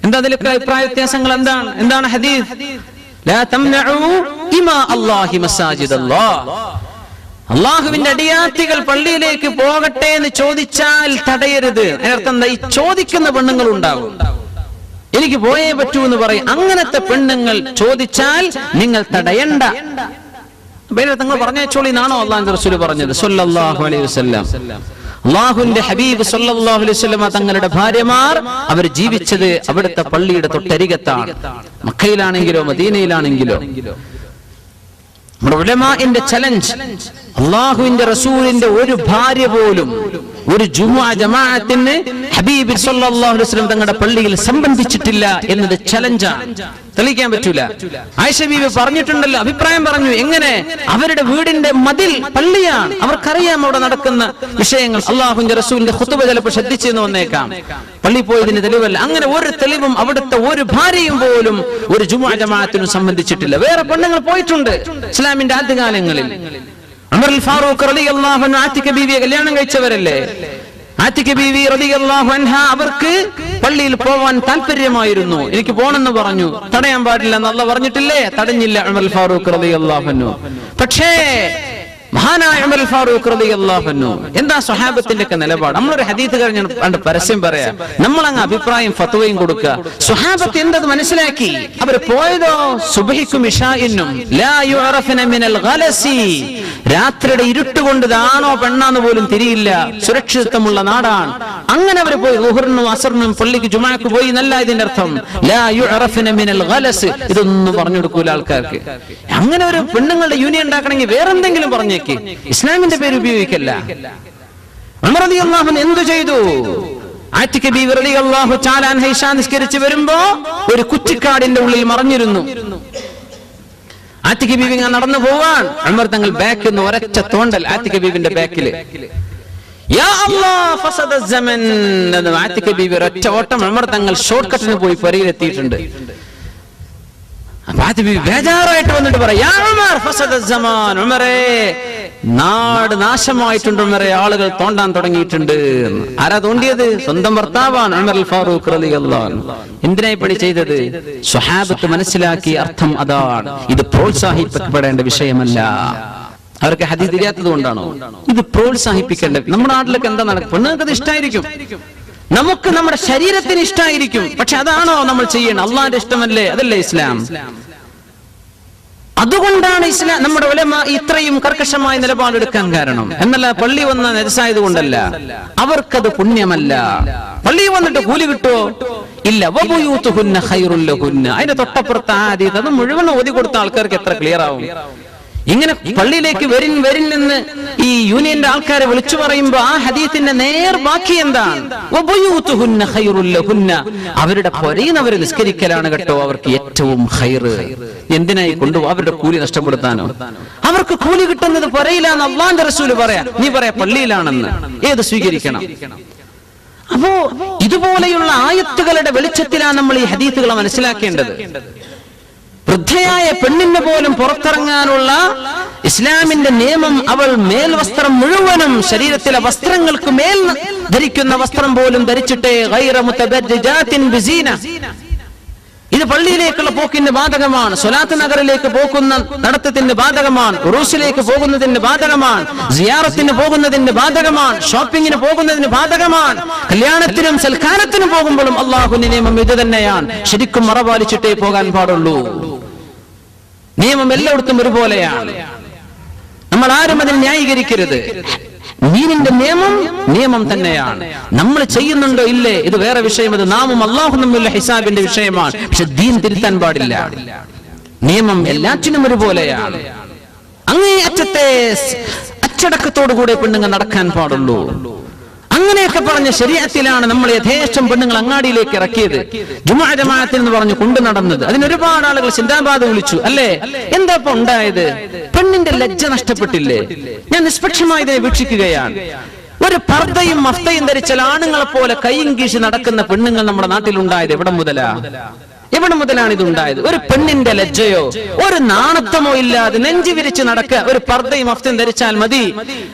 എന്താ അതിലൊക്കെ അഭിപ്രായ വ്യത്യാസങ്ങൾ? എന്താണ് ഹദീസ്? ലാ തംനഉ ഇമാ അല്ലാഹി മസാജിദല്ലാഹ്. അള്ളാഹുവിന്റെ അടിയാത്തികൾ പള്ളിയിലേക്ക് പോകട്ടെ എന്ന് ചോദിച്ചാൽ തടയരുത്. അതിനർത്ഥം എന്താ? ഈ ചോദിക്കുന്ന പെണ്ണുങ്ങൾ ഉണ്ടാകും, എനിക്ക് പോയേ പറ്റൂ എന്ന് പറയും. അങ്ങനത്തെ പെണ്ണുങ്ങൾ ചോദിച്ചാൽ നിങ്ങൾ തടയണ്ട. തങ്ങൾ പറഞ്ഞോളി എന്നാണോ അള്ളാഹുവിന്റെ റസൂൽ പറഞ്ഞത് സ്വല്ലല്ലാഹു അലൈഹി വസല്ലം? അള്ളാഹുവിന്റെ ഹബീബ് സ്വല്ലല്ലാഹു അലൈഹി വസല്ലം തങ്ങളുടെ ഭാര്യമാർ അവർ ജീവിച്ചത് അവിടുത്തെ പള്ളിയുടെ തൊട്ടരികത്താണ്. മക്കയിലാണെങ്കിലോ മദീനയിലാണെങ്കിലോ. നമ്മുടെ ഉലമാഇന്റെ ചലഞ്ച്, അള്ളാഹുവിന്റെ റസൂലിന്റെ ഒരു ഭാര്യ പോലും ഒരു ജുമുഅ ജമാഅത്തിന് ഹബീബ് സ്വല്ലല്ലാഹു അലൈഹി വസല്ലം തങ്ങളുടെ പള്ളിയിൽ സംബന്ധിച്ചിട്ടില്ല എന്നത് ചലഞ്ചാണ്, തെളിയിക്കാൻ പറ്റൂല. ആയിഷ ബീവി പറഞ്ഞിട്ടുണ്ടല്ലോ, അഭിപ്രായം പറഞ്ഞു. എങ്ങനെ? അവരുടെ വീടിന്റെ മതിൽ പള്ളിയാണ്, അവർക്കറിയാം അവിടെ നടക്കുന്ന വിഷയങ്ങൾ. അള്ളാഹുവിന്റെ റസൂലിന്റെ ഖുതുബ ചിലപ്പോൾ ശ്രദ്ധിച്ചെന്ന് വന്നേക്കാം, പള്ളി പോയതിന് തെളിവല്ല. അങ്ങനെ ഒരു തെളിവും അവിടുത്തെ ഒരു ഭാര്യയും പോലും ഒരു ജുമുഅ ജമാഅത്തിനും സംബന്ധിച്ചിട്ടില്ല. വേറെ പെണ്ണുങ്ങൾ പോയിട്ടുണ്ട് ഇസ്ലാമിന്റെ ആദ്യകാലങ്ങളിൽ. ഉമർ ഫാറൂഖ് റളിയല്ലാഹു അൻഹു ആതിക ബീവിയെ കല്യാണം കഴിച്ചവരല്ലേ. ആതിക ബീവി റളിയല്ലാഹു അൻഹ അവർക്ക് പള്ളിയിൽ പോവാൻ താല്പര്യമായിരുന്നു. എനിക്ക് പോണെന്ന് പറഞ്ഞു, തടയാൻ പാടില്ല എന്ന് അല്ലാഹു പറഞ്ഞിട്ടില്ലേ? തടഞ്ഞില്ല ഉമർ ഫാറൂഖ് റളിയല്ലാഹു അൻഹു. പക്ഷേ മഹാനായ ഉമർ ഫാറൂഖ് റളിയല്ലാഹു അൻഹു എന്താ സ്വഹാബത്തിന്റെ ഒക്കെ നിലപാട്? നമ്മളൊരു ഹദീസ് കഴിഞ്ഞ പരസ്യം പറയാ, നമ്മൾ അങ്ങ് അഭിപ്രായം ഫത്വയും കൊടുക്കുക. സ്വഹാബത്ത് എന്തത് മനസ്സിലാക്കി? അവർ പോയതോ സുബ്ഹിക്കും ഇശാഇനും ലാ യുഅറഫന മിനൽ ഗലസി, രാത്രിയുടെ ഇരുട്ടുകൊണ്ട് ഇതാണോ പെണ്ണാന്ന് പോലും തിരിയില്ല, സുരക്ഷിതത്വമുള്ള നാടാണ്. അങ്ങനെ അവർ പോയി ളുഹറിനും അസറിനും പള്ളിക്ക് ജുമാക്ക് പോയി എന്നല്ല ഇതിന്റെ അർത്ഥം. ലാ യുഅറഫന മിനൽ ഗലസ്, ഇതൊന്നും പറഞ്ഞു കൊടുക്കൂല ആൾക്കാർക്ക്. അങ്ങനെ ഒരു പെണ്ണുങ്ങളുടെ യൂണിയൻ ഉണ്ടാക്കണമെങ്കിൽ വേറെന്തെങ്കിലും പറഞ്ഞേക്ക്, ഇസ്ലാമിന്റെ പേര് ഉപയോഗിക്കല്ല. ഉമർ റളിയല്ലാഹു അൻഹു എന്തു ചെയ്തു? ആതിക ബീവി റളിയല്ലാഹു തആല അൻഹ ഇശാ നിസ്കരിച്ച് വരുമ്പോ ഒരു കുറ്റിക്കാടിന്റെ ഉള്ളിൽ മറഞ്ഞിരുന്നു. ആതിക ബീവി നടന്നു പോവാൻ ഉമർ തങ്ങൾ ബാക്കിൽ നിന്ന് ഒരൊറ്റ തോണ്ടൽ ആതിക ബീവിന്റെ ബാക്കില്. യാ അല്ലാഹ് ഫസദ സമൻ എന്ന് ആതിക ബീവി ഒറ്റ ഓട്ടം ഉമർ തങ്ങൾ ഷോർട്ട് കട്ടിന് പോയി പരിയിലെത്തിയിട്ടുണ്ട്. ബേജാറായിട്ട് വന്നിട്ട് പറയാം, യാ ഉമർ ഫസദ സമാൻ, ഉമറേ നാട് നാശമായിട്ടുണ്ട് ഉമറേ, ആളുകൾ തോണ്ടാൻ തുടങ്ങിയിട്ടുണ്ട്. ആരാ തോണ്ടിയത്? സ്വന്തം ഭർത്താവാണ് ഉമർ അൽ ഫാറൂഖ് റളിയല്ലാഹു അൻഹു. എന്തിനായി പണി ചെയ്തത്? സ്വഹാബത്ത് മനസ്സിലാക്കിയ അർത്ഥം അതാണ്. ഇത് പ്രോത്സാഹിപ്പിക്കപ്പെടേണ്ട വിഷയമല്ല. അവർക്ക് ഹദീസ് അറിയാത്തത് കൊണ്ടാണോ? ഇത് പ്രോത്സാഹിപ്പിക്കേണ്ട. നമ്മുടെ നാട്ടിലൊക്കെ എന്താ നടക്കും? പെണ്ണുങ്ങൾക്ക് അത് ഇഷ്ടമായിരിക്കും, നമുക്ക് നമ്മുടെ ശരീരത്തിന് ഇഷ്ടമായിരിക്കും. പക്ഷെ അതാണോ നമ്മൾ ചെയ്യണം? അള്ളാന്റെ ഇഷ്ടമല്ലേ? അതല്ലേ ഇസ്ലാം. അതുകൊണ്ടാണ് ഇസ്ലാം നമ്മുടെ ഉലമാ ഇത്രയും കർക്കശമായ നിലപാടെടുക്കാൻ കാരണം. എന്നല്ല പള്ളി വന്ന നജസായത് കൊണ്ടല്ല, അവർക്കത് പുണ്യമല്ല. പള്ളി വന്നിട്ട് കൂലി കിട്ടുമോ? ഇല്ല. വബുയൂതുഹുന്ന ഖൈറുൽ ലഹുന്ന. അതിന്റെ തൊട്ടപ്പുറത്ത് ആദീത് അത് മുഴുവൻ ഓതി കൊടുത്ത ആൾക്കാർക്ക് എത്ര ക്ലിയർ ആവും? ഇങ്ങനെ പള്ളിയിലേക്ക് വരിൻ എന്ന് ഈ യൂണിയന്റെ ആൾക്കാരെ വിളിച്ചു പറയുമ്പോ ആ ഹദീത്തിന്റെ നേർ ബാക്കി എന്താണ്? വബുയൂതുഹുന്ന ഖൈറുൽ ലഹുന്ന. അവരുടെ പൊരയിൽ അവർ നിസ്കരിക്കലാണ് കേട്ടോ അവർക്ക് ഏറ്റവും ഖൈർ. എന്തിനായി കൊണ്ടുപോകും? അവരുടെ കൂലി നഷ്ടപ്പെടുത്താനോ? അവർക്ക് കൂലി കിട്ടുന്നത് പൊരയിലാന്ന് അല്ലാഹുവിന്റെ റസൂല് പറയാ, നീ പറയാ പള്ളിയിലാണെന്ന്. ഏത് സ്വീകരിക്കണം? അപ്പോ ഇതുപോലെയുള്ള ആയത്തുകളുടെ വെളിച്ചത്തിലാണ് നമ്മൾ ഈ ഹദീസുകളെ മനസ്സിലാക്കേണ്ടത്. വൃദ്ധയായ പെണ്ണിന് പോലും പുറത്തിറങ്ങാനുള്ള ഇസ്ലാമിന്റെ നിയമം, അവൾ മേൽവസ്ത്രം മുഴുവനും ശരീരത്തിലെ വസ്ത്രങ്ങൾക്ക് മേൽ ധരിക്കുന്ന വസ്ത്രം പോലും ധരിച്ചിട്ടേ ഗൈറ മുതബജ്ജിജാത്തിൻ ബിസീന. ഇത് പള്ളിയിലേക്കുള്ള പോക്കിന് ബാധകമാണ്, സ്വലാത്ത് നഗറിലേക്ക് പോകുന്ന നടത്തത്തിന് ബാധകമാണ്, ഉറൂസിലേക്ക് പോകുന്നതിന് ബാധകമാണ്, സിയാറത്തിന് പോകുന്നതിന് ബാധകമാണ്, ഷോപ്പിങ്ങിന് പോകുന്നതിന് ബാധകമാണ്, കല്യാണത്തിനും സൽക്കാരത്തിനും പോകുമ്പോഴും അള്ളാഹുവിന്റെ നിയമം ഇത് തന്നെയാണ്. ശരിക്കും മറപാലിച്ചിട്ടേ പോകാൻ പാടുള്ളൂ. നിയമം എല്ലായിടത്തും ഒരുപോലെയാണ്. നമ്മൾ ആരും അതിനെ ന്യായീകരിക്കരുത്. ദീനിന്റെ നിയമം തന്നെയാണ്. നമ്മൾ ചെയ്യുന്നുണ്ടോ ഇല്ലേ ഇത് വേറെ വിഷയം. അത് നാമും അല്ലാഹുവും തമ്മിലുള്ള ഹിസാബിന്റെ വിഷയമാണ്. പക്ഷെ ദീൻ തിരുത്താൻ പാടില്ല. നിയമം എല്ലാറ്റിനും ഒരുപോലെയാണ്. അങ്ങേയറ്റത്തെ അച്ചടക്കത്തോടുകൂടെ പെണ്ണുങ്ങൾ നടക്കാൻ പാടുള്ളൂ. അങ്ങനെയൊക്കെ പറഞ്ഞ ശരീഅത്തിലാണ് നമ്മൾ യഥേഷ്ടം പെണ്ണുങ്ങൾ അങ്ങാടിയിലേക്ക് ഇറക്കിയത്. ജുമുഅ ജമാഅത്തിൽ എന്ന് പറഞ്ഞു കൊണ്ടു നടന്നത്. അതിനൊരുപാട് ആളുകൾ സിന്ദാബാദ് വിളിച്ചു അല്ലേ? എന്താ ഇപ്പൊ ഉണ്ടായത്? പെണ്ണിന്റെ ലജ്ജ നഷ്ടപ്പെട്ടില്ലേ? ഞാൻ നിഷ്പക്ഷമായി ഇതിനെ വീക്ഷിക്കുകയാണ്. ഒരു പർദ്ദയും മഫ്തയും ധരിച്ചാൽ ആണുങ്ങളെ പോലെ കൈയും കീശി നടക്കുന്ന പെണ്ണുങ്ങൾ നമ്മുടെ നാട്ടിലുണ്ടായത് എവിടെ മുതലാണ് ഇതുണ്ടായത്? ഒരു പെണ്ണിന്റെ ലജ്ജയോ ഒരു നാണത്വമോ ഇല്ലാതെ നെഞ്ചു വിരിച്ച് നടക്കുക. ഒരു പർദ്ദയും മഫ്തയും ധരിച്ചാൽ മതി,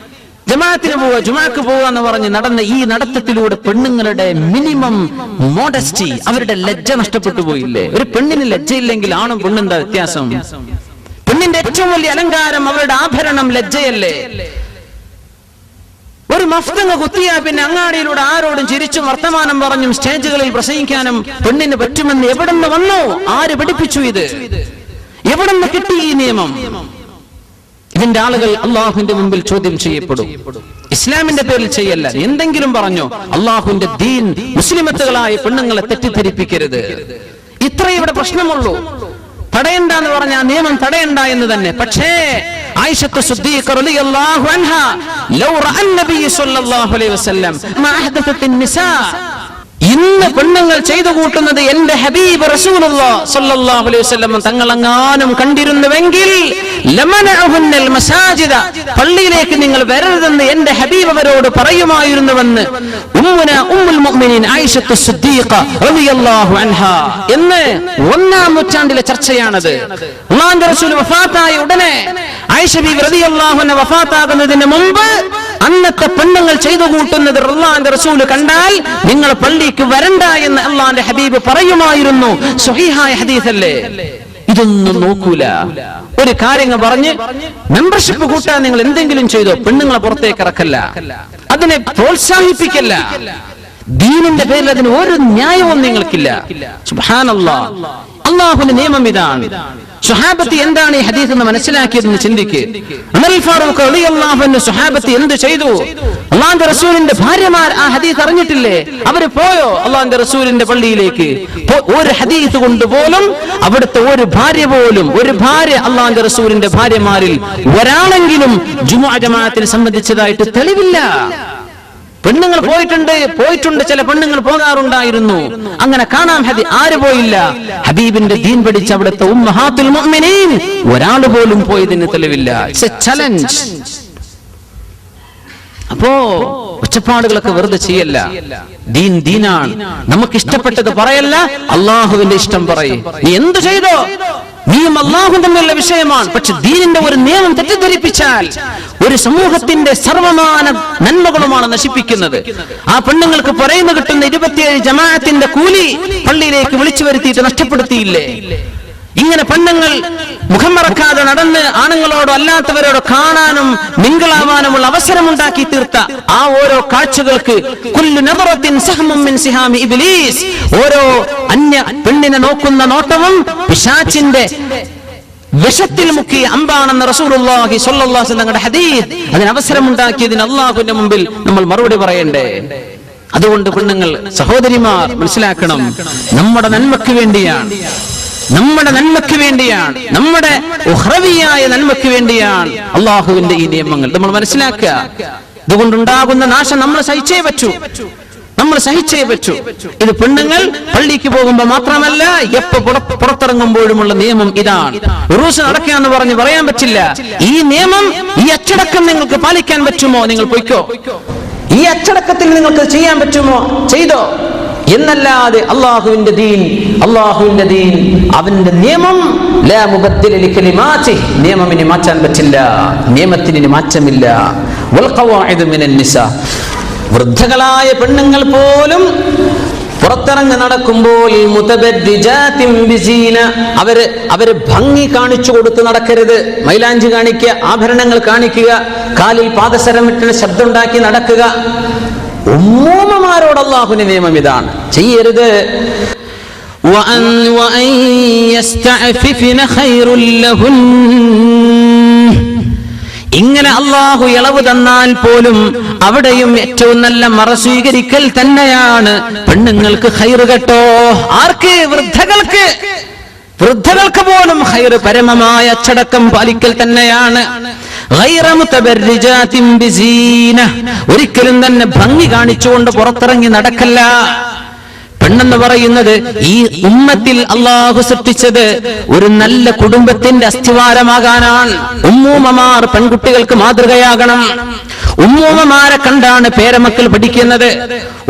ജമാഅത്തിന് പോവുക, ജുമാക്ക് പോവുക എന്ന് പറഞ്ഞ് നടന്ന ഈ നടത്തത്തിലൂടെ പെണ്ണുങ്ങളുടെ മിനിമം മോഡസ്റ്റി, അവരുടെ ലജ്ജ നഷ്ടപ്പെട്ടു പോയില്ലേ? ഒരു പെണ്ണിന് ലജ്ജയില്ലെങ്കിൽ ആണും പെണ്ണും എന്താ വ്യത്യാസം? പെണ്ണിന്റെ ഏറ്റവും വലിയ അലങ്കാരം അവരുടെ ആഭരണം ലജ്ജയല്ലേ? ഒരു മഫ്തങ്ങ് കുത്തിയാ പിന്നെ അങ്ങാടിയിലൂടെ ആരോടും ചിരിച്ചും വർത്തമാനം പറഞ്ഞും സ്റ്റേജുകളിൽ പ്രസംഗിക്കാനും പെണ്ണിന് പറ്റുമെന്ന് എവിടെന്ന് വന്നോ? ആര് പഠിപ്പിച്ചു ഇത്? എവിടെന്ന് കിട്ടി ഈ നിയമം? ഇതിന്റെ ആളുകൾ അള്ളാഹുവിന്റെ മുമ്പിൽ ചോദ്യം ചെയ്യപ്പെടും. ഇസ്ലാമിന്റെ പേരിൽ ചെയ്യല്ല. എന്തെങ്കിലും പറഞ്ഞോ? അള്ളാഹുവിന്റെ ദീൻ മുസ്ലിമത്തുകളായ പെണ്ണുങ്ങളെ തെറ്റിദ്ധരിപ്പിക്കരുത്. ഇത്രേ ഇവിടെ പ്രശ്നമുള്ളൂ. തടയണ്ട എന്ന് പറഞ്ഞ നിയമം തടയണ്ട എന്ന് തന്നെ. പക്ഷേ ആയിഷത്തു സിദ്ദീഖ റളിയല്ലാഹു അൻഹാ ലൗ റഅൻ നബി സ്വല്ലല്ലാഹു അലൈഹി വസല്ലം മാ അഹദത്തൻ നിസാ, ഇന്ന് പെണ്ണുങ്ങൾ ചെയ്തു കൂട്ടുന്നത് എന്റെ ഹബീബ് റസൂലുള്ളാഹി സ്വല്ലല്ലാഹു അലൈഹി വസല്ലം തങ്ങളെങ്ങാനും കണ്ടിരുന്നുവെങ്കിൽ ലമനഉഹുന്നൽ മസാജിദ, പള്ളിയിലേക്ക് നിങ്ങൾ വരരുതെന്ന് എന്റെ ഹബീബ് അവരോട് പറയുമായിരുന്നുവെന്ന് ഉമ്മുൽ മുഅ്മിനീൻ ആയിഷത്തു സിദ്ദീഖ റളിയല്ലാഹു അൻഹാ എന്ന് 1-ാം നൂറ്റാണ്ടിലെ ചർച്ചയാണത്. അല്ലാഹുവിന്റെ റസൂൽ വഫാത്തായ ഉടനെ ആയിഷ ബീവി റളിയല്ലാഹു അൻഹ വഫാത്താകുന്നതിന് മുമ്പ് അന്നത്തെ പെണ്ണുങ്ങൾ ചെയ്തു കൂട്ടുന്നത് അല്ലാഹുവിന്റെ റസൂൽ കണ്ടാൽ നിങ്ങൾ പള്ളിക്ക് വരണ്ട എന്ന് അല്ലാഹുവിന്റെ ഹബീബ് പറയുമായിരുന്നു. സ്വഹീഹായ ഹദീസല്ലേ? ഇതൊന്നും നോക്കൂല. ഒരു കാര്യങ്ങൾ പറഞ്ഞ് മെമ്പർഷിപ്പ് കൂട്ടാൻ നിങ്ങൾ എന്തെങ്കിലും ചെയ്തോ, പെണ്ണുങ്ങളെ പുറത്തേക്ക് ഇറക്കല്ല, അതിനെ പ്രോത്സാഹിപ്പിക്കല്ല. ദീനിന്റെ പേരിൽ അതിന് ഒരു ന്യായവും നിങ്ങൾക്കില്ല. സുബ്ഹാനല്ലാഹ്, അല്ലാഹുവിന്റെ നിയമം ഇതാണ്. സ്വഹാബത്ത് എന്താണ് ഈ ഹദീസ് എന്ന് മനസ്സിലാക്കിയതെന്ന് ചിന്തിക്ക്. ഉമർ ഫാറൂഖ് റളിയല്ലാഹു അൻഹു സ്വഹാബത്ത് എന്ത് ചെയ്തു? അല്ലാഹുവിന്റെ റസൂലിന്റെ ഭാര്യമാർ ആ ഹദീസ് അറിഞ്ഞിട്ടില്ലേ? അവര് പോയോ അല്ലാഹുവിന്റെ റസൂലിന്റെ പള്ളിയിലേക്ക്? ഒരു ഹദീസ് കൊണ്ട് പോലും അവിടുത്തെ ഒരു ഭാര്യ അല്ലാഹുവിന്റെ റസൂലിന്റെ ഭാര്യമാരിൽ ഒരാളെങ്കിലും ജുമുഅ ജമാഅത്തിനെ സംബന്ധിച്ചതായിട്ട് തെളിവില്ല. പെണ്ണുങ്ങൾ പോയിട്ടുണ്ട്, ചില പെണ്ണുങ്ങൾ പോകാറുണ്ടായിരുന്നു. അങ്ങനെ കാണാം. ആര് പോയില്ല? ഹബീബിന്റെ ദീൻ പഠിച്ച അവിടുത്തെ ഉമ്മഹാത്തുൽ മുഅ്മിനീൻ ഒരാൾ പോലും പോയതിന് തെളിവില്ല. It's a challenge. അപ്പോ ഒച്ചപ്പാടുകളൊക്കെ വെറുതെ ചെയ്യല്ല. ദീൻ ദീനാണ്. നമുക്ക് ഇഷ്ടപ്പെട്ടത് പറയല്ല, അള്ളാഹുവിന്റെ ഇഷ്ടം പറയും. നീ എന്ത് ചെയ്തോ, നീയും അള്ളാഹും തമ്മിലുള്ള വിഷയമാണ്. പക്ഷെ ദീനിന്റെ ഒരു നിയമം തെറ്റിദ്ധരിപ്പിച്ചാൽ ഒരു സമൂഹത്തിന്റെ സർവമാന നന്മകളുമാണ് നശിപ്പിക്കുന്നത്. ആ പെണ്ണുങ്ങൾക്ക് പറയുന്ന കിട്ടുന്ന 27 ജമാഅത്തിന്റെ കൂലി പള്ളിയിലേക്ക് വിളിച്ചു വരുത്തിയിട്ട് നഷ്ടപ്പെടുത്തിയില്ലേ? ഇങ്ങനെ പെണ്ണുങ്ങൾ മുഖം മറക്കാതെ നടന്ന് ആണുങ്ങളോടോ അല്ലാത്തവരോടോ കാണാനും മിങ്കിളാവാനുമുള്ള അവസരമുണ്ടാക്കി തീർത്ത ആ ഓരോ കാഴ്ചകൾക്ക് ഓരോ അന്യ പെണ്ണിനെ നോക്കുന്ന നോട്ടവും പിശാചിന്റെ വിഷത്തിൽ മുക്കിയ അമ്പാണെന്ന് റസൂലുള്ളാഹി സ്വല്ലല്ലാഹു അലൈഹി വസല്ലം ഹദീസ്. അതിന് അവസരമുണ്ടാക്കിയതിന് അല്ലാഹുവിന്റെ മുമ്പിൽ നമ്മൾ മറുപടി പറയണ്ടേ? അതുകൊണ്ട് പെണ്ണുങ്ങൾ, സഹോദരിമാർ മനസ്സിലാക്കണം, നമ്മുടെ നന്മയ്ക്ക് വേണ്ടിയാണ്, നമ്മുടെ നന്മയ്ക്ക് വേണ്ടിയാണ്, നമ്മുടെ ഉഖ്റവിയായ നന്മയ്ക്ക് വേണ്ടിയാണ് അള്ളാഹുവിന്റെ ഈ നിയമങ്ങൾ. നമ്മൾ മനസ്സിലാക്കുക. ഇതുകൊണ്ടുണ്ടാകുന്ന നാശം നമ്മൾ സഹിച്ചേ പറ്റൂ, നമ്മൾ സഹിച്ചേ പറ്റൂ. ഇത് പെണ്ണുങ്ങൾ പള്ളിക്ക് പോകുമ്പോൾ മാത്രമല്ല, എപ്പോ പുറത്തിറങ്ങുമ്പോഴുമുള്ള നിയമം ഇതാണ്. ഉറൂസ് നടക്കുക എന്ന് പറഞ്ഞ് പറയാൻ പറ്റില്ല. ഈ നിയമം, ഈ അച്ചടക്കം നിങ്ങൾക്ക് പാലിക്കാൻ പറ്റുമോ, നിങ്ങൾ പൊയ്ക്കോ. ഈ അച്ചടക്കത്തിൽ നിങ്ങൾക്ക് ചെയ്യാൻ പറ്റുമോ, ചെയ്തോ. എന്നല്ലാതെ അള്ളാഹുവിന്റെ ദീൻ, അള്ളാഹുവിന്റെ ദീൻ, അവന്റെ നിയമം ലാ മുബദ്ദില ലികലിമാതി, നിയമം ഇനി മാറ്റാൻ പറ്റില്ല, നിയമത്തിന് ഇനി മാറ്റമില്ല. വൽ ഖവാഇദു മിനൻ നിസാ, വൃദ്ധകളായ പെണ്ണുങ്ങൾ പോലും പുറത്തിറങ്ങി നടക്കുമ്പോൾ മുതബദ്ദിജാതിൻ ബിസീന, അവര് ഭംഗി കാണിച്ചു കൊടുത്ത് നടക്കരുത്. മൈലാഞ്ചി കാണിക്കുക, ആഭരണങ്ങൾ കാണിക്കുക, കാലിൽ പാദസരം ഇട്ട് ശബ്ദമുണ്ടാക്കി നടക്കുക. ഉമ്മൂമ്മമാരോട് അല്ലാഹുവിന്റെ നിയമം ഇതാണ്, ചെയ്യരുത്. ഇങ്ങനെ അല്ലാഹു ഇളവ് തന്നാൽ പോലും അവിടെയും ഏറ്റവും നല്ല മറ സ്വീകരിക്കൽ തന്നെയാണ് പെണ്ണുങ്ങൾക്ക് ഖൈർ കേട്ടോ. ആർക്ക്? വൃദ്ധകൾക്ക്. വൃദ്ധകൾക്ക് പോലും ഖൈർ പരമമായ അച്ചടക്കം പാലിക്കൽ തന്നെയാണ്. ഒരിക്കലും തന്നെ ഭംഗി കാണിച്ചുകൊണ്ട് പുറത്തിറങ്ങി നടക്കല്ല. പെണ്ണെന്ന് പറയുന്നത് ഈ ഉമ്മത്തിൽ അള്ളാഹു സൃഷ്ടിച്ചത് ഒരു നല്ല കുടുംബത്തിന്റെ അസ്ഥിവാരമാകാനാണ്. ഉമ്മൂമ്മമാർ പെൺകുട്ടികൾക്ക് മാതൃകയാകണം. ഉമ്മൂമ്മമാരെ കണ്ടാണ് പേരമക്കൾ പഠിക്കുന്നത്,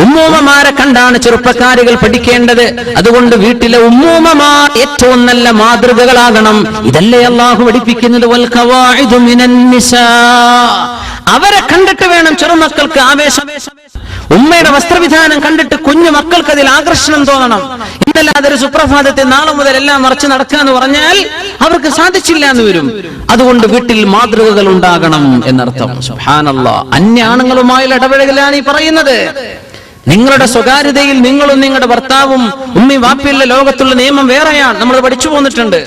ഉമ്മൂമ്മമാരെ കണ്ടാണ് ചെറുപ്പക്കാരികൾ പഠിക്കേണ്ടത്. അതുകൊണ്ട് വീട്ടിലെ ഉമ്മൂമ്മമാർ ഏറ്റവും നല്ല മാതൃകകളാകണം. ഇതല്ലേ അള്ളാഹു പഠിപ്പിക്കുന്നത്. വൽ ഖവാഇദു മിനൻ നിസാ, അവരെ കണ്ടിട്ട് വേണം ചെറുമക്കൾക്ക് ആവേശം. ഉമ്മയുടെ വസ്ത്രവിധാനം കണ്ടിട്ട് കുഞ്ഞു മക്കൾക്ക് അതിൽ ആകർഷണം തോന്നണം. ഇന്നല്ലാതെ ഒരു സുപ്രഭാതത്തെ നാളെ മുതൽ എല്ലാം മറച്ചു നടക്കാന്ന് പറഞ്ഞാൽ അവർക്ക് സാധിച്ചില്ല എന്ന് വരും. അതുകൊണ്ട് വീട്ടിൽ മാതൃകകൾ ഉണ്ടാകണം എന്നർത്ഥം. സുബ്ഹാനല്ലാഹ്, അന്യ ആണുങ്ങളുമായുള്ള ഇടപെടലാണ് ഈ പറയുന്നത്. നിങ്ങളുടെ സ്വകാര്യതയിൽ നിങ്ങളും നിങ്ങളുടെ ഭർത്താവും ഉമ്മയും വാപ്പയുള്ള ലോകത്തുള്ള നിയമം വേറെയാണ്. നമ്മൾ പഠിച്ചു പോന്നിട്ടുണ്ട്.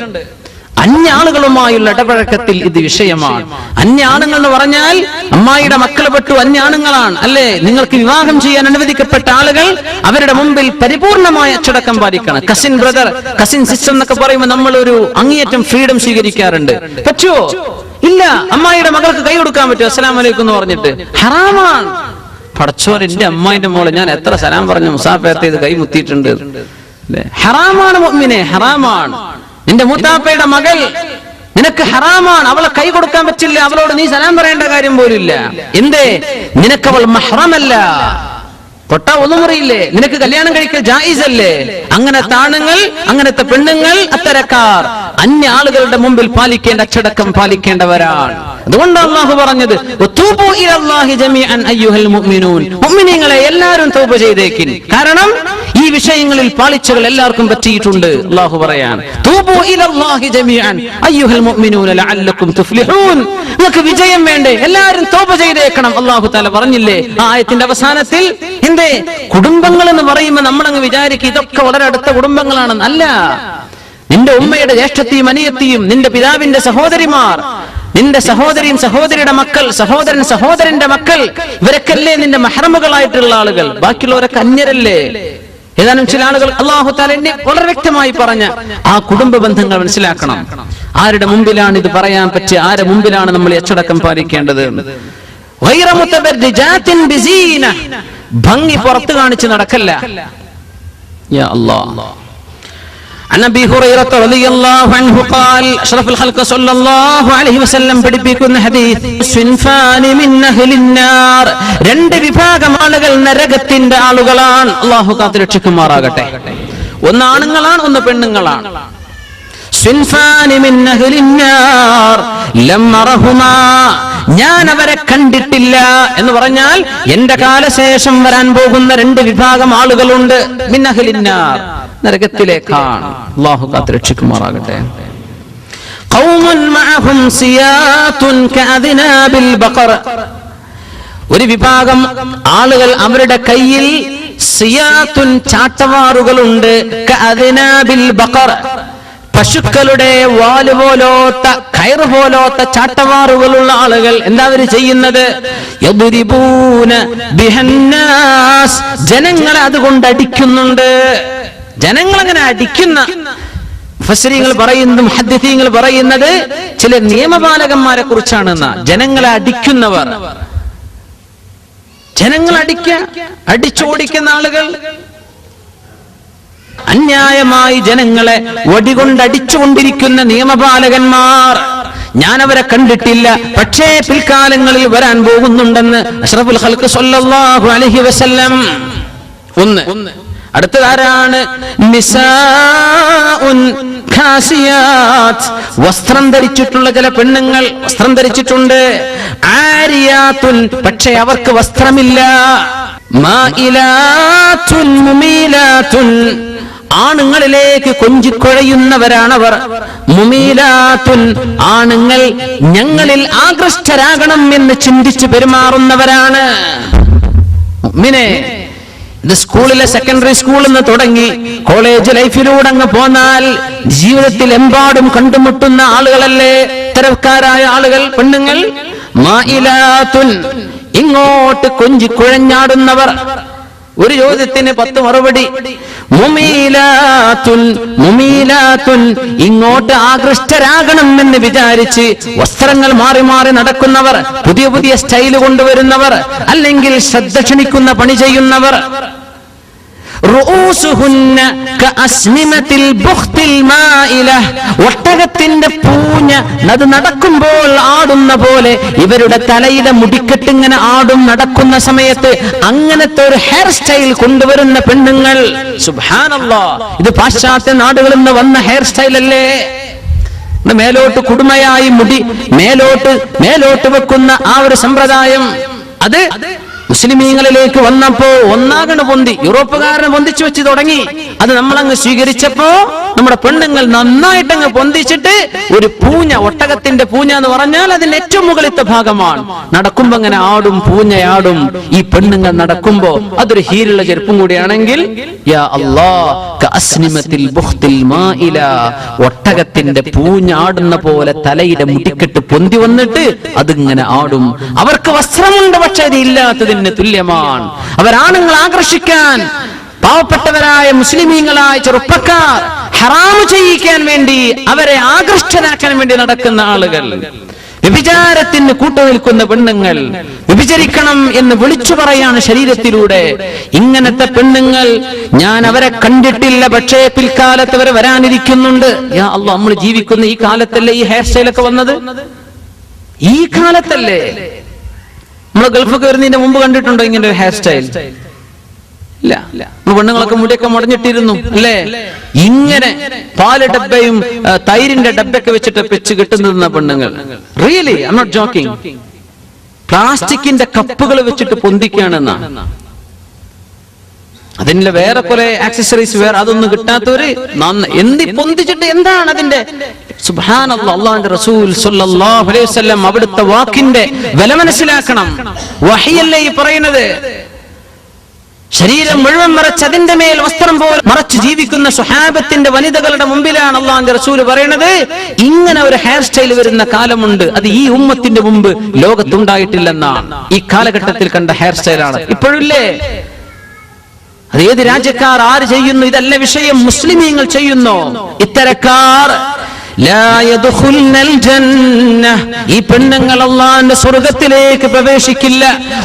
അന്യ ആളുകളുമായുള്ള ഇടപഴക്കത്തിൽ ഇത് വിഷയമാണ്. അന്യ ആണുങ്ങൾ എന്ന് പറഞ്ഞാൽ അമ്മായിയുടെ മക്കൾ പെട്ടു അന്യ ആണുങ്ങളാണ് അല്ലേ? നിങ്ങൾക്ക് വിവാഹം ചെയ്യാൻ അനുവദിക്കപ്പെട്ട ആളുകൾ അവരുടെ മുമ്പിൽ പരിപൂർണമായ അച്ചടക്കം പാലിക്കണം. കസിൻ ബ്രദർ, കസിൻ സിസ്റ്റർ എന്നൊക്കെ പറയുമ്പോൾ നമ്മൾ ഒരു അങ്ങേയറ്റം ഫ്രീഡം സ്വീകരിക്കാറുണ്ട്. പറ്റുമോ? ഇല്ല. അമ്മായിയുടെ മകൾക്ക് കൈ കൊടുക്കാൻ പറ്റുമോ? അസ്സലാമു അലൈക്കും എന്ന് പറഞ്ഞിട്ട്? ഹറാമാണ്. പടച്ചോൻ, എന്റെ അമ്മായിന്റെ മോളെ ഞാൻ എത്ര സലാം പറഞ്ഞു മുസാഫത്ത് ചെയ്ത് കൈ മുത്തിയിട്ടുണ്ട്. ഹറാമാണ് മുഅ്മിനെ, ഹറാമാണ്. നിന്റെ മൂത്താപ്പയുടെ മകൾ നിനക്ക് ഹറാമാണ്, അവളെ കൈ കൊടുക്കാൻ പറ്റില്ല, അവളോട് നീ സലാം പറയേണ്ട കാര്യം പോലും ഇല്ല. എന്തേ? നിനക്കവൾ മഹ്റമല്ല, തൊട്ടാ ഒന്നും അറിയില്ലേ, നിനക്ക് കല്യാണം കഴിക്കൽ ജായിസ് അല്ലേ? അങ്ങനത്തെ ആണുങ്ങൾ, അങ്ങനത്തെ പെണ്ണുങ്ങൾ, അത്തരക്കാർ അന്യ ആളുകളുടെ മുമ്പിൽ പാലിക്കേണ്ട അച്ചടക്കം പാലിക്കേണ്ടവരാണ്. അതുകൊണ്ട് അല്ലാഹു പറഞ്ഞത് വതൂബു ഇലല്ലാഹി ജമീഅൻ അയ്യുഹൽ മുഅ്മിനൂൻ, മുഅ്മിനീങ്ങളെ എല്ലാവരും തൗബ ചെയ്തേക്കിൻ. കാരണം ഈ വിഷയങ്ങളിൽ പാളിച്ചകൾ എല്ലാവർക്കും പറ്റിയിട്ടുണ്ട്. അല്ലാഹു പറയാൻ തൂബു ഇലല്ലാഹി ജമീഅൻ അയ്യുഹൽ മുഅ്മിനൂന ലഅല്ലക്കും തുഫ്ലിഹൂൻ, നിങ്ങൾക്ക് വിജയം വേണ്ടേ? എല്ലാവരും തൗബ ചെയ്തേക്കണം. അല്ലാഹു തആല പറഞ്ഞില്ലേ ആ ആയത്തിന്റെ അവസാനത്തിൽ? എന്തേ? കുടുംബങ്ങൾ എന്ന് പറയുമ്പോൾ നമ്മളങ്ങ് വിചാരിക്കും ഇതൊക്കെ വളരെ അടുത്ത കുടുംബങ്ങളാണെന്ന്. അല്ല. നിന്റെ ഉമ്മയുടെ ജ്യേഷ്ഠത്തെയും അനിയത്തിയും, നിന്റെ പിതാവിന്റെ സഹോദരിമാർ, നിന്റെ സഹോദരിയും സഹോദരിയുടെ മക്കൾ, സഹോദരൻ സഹോദരന്റെ മക്കൾ, ഇവരൊക്കെയല്ലേ നിന്റെ മഹ്റമുകളായിട്ടുള്ള ആളുകൾ? ബാക്കിയുള്ളവരൊക്കെ അന്യരല്ലേ? ഏതാനും ചില ആളുകൾ അല്ലാഹു തആല എന്നെ വളരെ വ്യക്തമായി പറഞ്ഞ ആ കുടുംബ ബന്ധങ്ങൾ മനസ്സിലാക്കണം. ആരുടെ മുമ്പിലാണ് ഇത് പറയാൻ പറ്റുക? ആരുടെ മുമ്പിലാണ് നമ്മൾ അച്ചടക്കം പാലിക്കേണ്ടത്? ഗൈറ മുതബർരിജാത്തിൻ ബിസീന, ഭംഗി പുറത്തു കാണിച്ച് നടക്കല്ല. യാ അല്ലാഹ്, അന്നബി ഹുറൈറ റളിയല്ലാഹു അൻഹു ഖാൽ അഷ്റഫുൽ ഖൽഖ് സ്വല്ലല്ലാഹു അലൈഹി വസല്ലം പഠിപ്പിക്കുന്ന ഹദീസ് സ്വിൻഫാനി മിൻ അഹ്ലിന്നാർ, രണ്ട് വിഭാഗം ആളുകൾ നരകത്തിന്റെ ആളുകളാണ്. അല്ലാഹു കാത്ത് രക്ഷിക്കുമാറാകട്ടെ. ഒന്ന് ആണുങ്ങളാണ്, ഒന്ന് പെണ്ണുങ്ങളാണ്. സ്വിൻഫാനി മിൻ അഹ്ലിന്നാർ ലം അറഹുമാ, ഞാൻ അവരെ കണ്ടിട്ടില്ല എന്ന് പറഞ്ഞാൽ എന്റെ കാലശേഷം വരാൻ പോകുന്ന രണ്ട് വിഭാഗം ആളുകളുണ്ട്. മിൻ അഹ്ലിന്നാർ, നരകത്തിലേക്കാണ്. അല്ലാഹു കാത്ത് രക്ഷിക്കുമാറാകട്ടെ. ഖൗമുൻ മഅഹും സിയാതുൻ കഅദ്നാബിൽ ബഖർ, ഒരു വിഭാഗം ആളുകൾ അവരുടെ കയ്യിൽ സിയാതുൻ ചാട്ടവാറുകളുണ്ട്. കഅദ്നാബിൽ ബഖർ, പശുക്കളുടെ വാല് പോലോത്ത കയറ് പോലോത്ത ചാട്ടവാറുകളുള്ള ആളുകൾ. എന്താ അവർ ചെയ്യുന്നത്? യദ്രിബൂന ബിഹന്നാസ്, ജനങ്ങളെ അതുകൊണ്ട് അടിക്കുന്നുണ്ട്. ജനങ്ങളങ്ങനെ അടിക്കുന്ന മുഫസ്സിരീങ്ങൾ പറയുന്നു, മുഹദ്ദിഥീങ്ങൾ പറയുന്നത് ചില നിയമപാലകന്മാരെ കുറിച്ചാണെന്ന. ജനങ്ങളെ അടിക്കുന്നവർ, ജനങ്ങൾ അടിച്ചോടിക്കുന്ന ആളുകൾ, അന്യായമായി ജനങ്ങളെ വടികൊണ്ടടിച്ചുകൊണ്ടിരിക്കുന്ന നിയമപാലകന്മാർ, ഞാൻ അവരെ കണ്ടിട്ടില്ല, പക്ഷേ പിൽക്കാലങ്ങളിൽ വരാൻ പോകുന്നുണ്ടെന്ന് അഷ്റഫുൽ ഖൽഖ് സ്വല്ലല്ലാഹു അലൈഹി വസല്ലം. ഒന്ന്. അടുത്തതാരാണ്? നിസാഉൻ ഖാസിയാത്ത്, വസ്ത്രം ധരിച്ചിട്ടുള്ള ചില പെണ്ണുങ്ങൾ വസ്ത്രം ധരിച്ചിട്ടുണ്ട്. ആരിയാത്തുൻ, പക്ഷേ അവർക്ക് വസ്ത്രമില്ല. മായിലാത്തുൻ മുമീലാത്തുൻ, ആണുങ്ങളിലേക്ക് കൊഞ്ചിക്കൊഴയുന്നവരാണവർ. മുമീലാത്തുൻ, ആണുങ്ങൾ ഞങ്ങളിൽ ആകൃഷ്ടരാകണം എന്ന് ചിന്തിച്ച് പെരുമാറുന്നവരാണ്. മുഅ്മിനേ, ഇത് സ്കൂളിലെ സെക്കൻഡറി സ്കൂളിൽ നിന്ന് തുടങ്ങി കോളേജ് ലൈഫിലൂടെ അങ്ങ് പോന്നാൽ ജീവിതത്തിൽ എമ്പാടും കണ്ടുമുട്ടുന്ന ആളുകളല്ലേ ഇത്തരക്കാരായ ആളുകൾ, പെണ്ണുങ്ങൾ. മായിലാത്തുൻ, ഇങ്ങോട്ട് കൊഞ്ചിക്കുഴഞ്ഞാടുന്നവർ. ഒരു ചോദ്യത്തിന് 10 മറുപടി. മുമീലാത്തുൻ, മുമീലാത്തുൻ, ഇങ്ങോട്ട് ആകൃഷ്ടരാകണം എന്ന് വിചാരിച്ച് വസ്ത്രങ്ങൾ മാറി മാറി നടക്കുന്നവർ, പുതിയ പുതിയ സ്റ്റൈല് കൊണ്ടുവരുന്നവർ, അല്ലെങ്കിൽ ശ്രദ്ധ ക്ഷണിക്കുന്ന പണി ചെയ്യുന്നവർ. റൂസുഹുന്ന കഅസ്നിമത്തിൽ ബുഖ്തിൽ മായിലഹ്, ഒട്ടകത്തിന്റെ പൂഞ്ഞ അത് നടക്കുമ്പോൾ ആടുന്ന പോലെ ഇവരുടെ തലയിലെ മുടിക്കെട്ട് ഇങ്ങനെ ആടും നടക്കുന്ന സമയത്ത്. അങ്ങനത്തെ ഒരു ഹെയർ സ്റ്റൈൽ കൊണ്ടുവരുന്ന പെണ്ണുങ്ങൾ. സുബ്ഹാനല്ലാഹ്, ഇത് പാശ്ചാത്യ നാടുകളിൽ നിന്ന് വന്ന ഹെയർ സ്റ്റൈൽ അല്ലേ? മേലോട്ട് കുടുമയായി മുടി മേലോട്ട് വെക്കുന്ന ആ ഒരു സമ്പ്രദായം, അത് മുസ്ലിമീങ്ങളിലേക്ക് വന്നപ്പോ ഒന്നാകണ് പൊന്തി. യൂറോപ്പുകാരനെ പൊന്തിച്ചു വെച്ച് തുടങ്ങി. അത് നമ്മളങ്ങ് സ്വീകരിച്ചപ്പോ നമ്മുടെ പെണ്ണുങ്ങൾ നന്നായിട്ടങ്ങ് പൊന്തിച്ചിട്ട് ഒരു പൂഞ്ഞ, ഒട്ടകത്തിന്റെ പൂഞ്ഞ എന്ന് പറഞ്ഞാൽ അതിന്റെ ഏറ്റവും മുകളിലത്തെ ഭാഗമാണ്. നടക്കുമ്പോ അങ്ങനെ ആടും, പൂഞ്ഞയാടും. ഈ പെണ്ണുങ്ങൾ നടക്കുമ്പോ അതൊരു ഹീലുള്ള ചെരുപ്പും കൂടിയാണെങ്കിൽ യാ അല്ലാഹ്, കഅസ്നിമത്തിൽ ബുഖ്തിൽ മായില, ഒട്ടകത്തിന്റെ പൂഞ്ഞാടുന്ന പോലെ തലയുടെ മുടിക്കെട്ട് പൊന്തി വന്നിട്ട് അതിങ്ങനെ ആടും. അവർക്ക് വസ്ത്രമുണ്ട്, പക്ഷെ അത് ഇല്ലാത്തതിന് തുല്യമാണ്. അവരാണുങ്ങൾ ആകർഷിക്കാൻ, പാവപ്പെട്ടവരായ മുസ്ലിമീങ്ങളായ ചെറുപ്പക്കാർ ഹറാമ് ചെയ്യിക്കാൻ വേണ്ടി, അവരെ ആകൃഷ്ടരാക്കാൻ വേണ്ടി നടക്കുന്ന ആളുകൾ. വ്യഭിചാരത്തിന് കൂട്ടുനിൽക്കുന്ന പെണ്ണുങ്ങൾ, വ്യഭിചരിക്കണം എന്ന് വിളിച്ചു പറയാണ് ശരീരത്തിലൂടെ. ഇങ്ങനത്തെ പെണ്ണുങ്ങൾ ഞാൻ അവരെ കണ്ടിട്ടില്ല, പക്ഷേ പിൽക്കാലത്ത് അവർ വരാനിരിക്കുന്നുണ്ട്. യാ അല്ലാഹ്, നമ്മൾ ജീവിക്കുന്ന ഈ കാലത്തല്ലേ ഈ ഹെയർ സ്റ്റൈലൊക്കെ വന്നത്? ഈ കാലത്തല്ലേ? നമ്മൾ ഗൾഫൊക്കെ വരുന്നതിന്റെ മുമ്പ് കണ്ടിട്ടുണ്ടോ ഇങ്ങനെ ഒരു ഹെയർ സ്റ്റൈൽ? ഇല്ല. പെണ്ണുങ്ങളൊക്കെ മുടിയൊക്കെ മുടഞ്ഞിട്ടിരുന്നു അല്ലേ? ഇങ്ങനെ പാല് ഡബ്ബയും തൈരിന്റെ ഡബ്ബയൊക്കെ വെച്ച് കിട്ടുന്ന പെണ്ണുങ്ങൾ. Really, I am not joking. പ്ലാസ്റ്റിക്കിന്റെ കപ്പുകൾ വെച്ചിട്ട് പൊന്തിക്കുകയാണെന്നാ. അതിന്റെ വേറെ കുറെ ആക്സസറീസ്, വേറെ അതൊന്നും കിട്ടാത്തവര് പൊന്തിച്ചിട്ട് എന്താണ് അതിന്റെ? സുബ്ഹാനല്ലാഹ്, അല്ലാഹുവിന്റെ റസൂൽ സ്വല്ലല്ലാഹു അലൈഹി വസല്ലം അവിടുത്തെ വാക്കിന്റെ വില മനസ്സിലാക്കണം. വഹയല്ലേ ഈ പറയുന്നത്? ശരീരം മുഴുവൻ മറച്ച് അതിന്റെ മേൽ വസ്ത്രം പോലെ മറച്ച് ജീവിക്കുന്ന സ്വഹാബത്തിന്റെ വനിതകളുടെ മുമ്പിലാണ് അല്ലാഹുവിന്റെ റസൂൽ പറയുന്നത്, ഇങ്ങനെ ഒരു ഹെയർ സ്റ്റൈൽ വരുന്ന കാലമുണ്ട്, അത് ഈ ഉമ്മത്തിന്റെ മുമ്പ് ലോകത്തുണ്ടായിട്ടില്ലെന്നാണ്. ഈ കാലഘട്ടത്തിൽ കണ്ട ഹെയർ സ്റ്റൈലാണ് ഇപ്പോഴില്ലേ? അത് ഏത് രാജ്യക്കാർ ആര് ചെയ്യുന്നു ഇതല്ല വിഷയം, മുസ്ലിമീങ്ങൾ ചെയ്യുന്നു. ഇത്തരക്കാർ ഈ പെണ്ണുങ്ങൾ അല്ലാഹുവിന്റെ സ്വർഗ്ഗത്തിലേക്ക് പ്രവേശിക്കില്ല.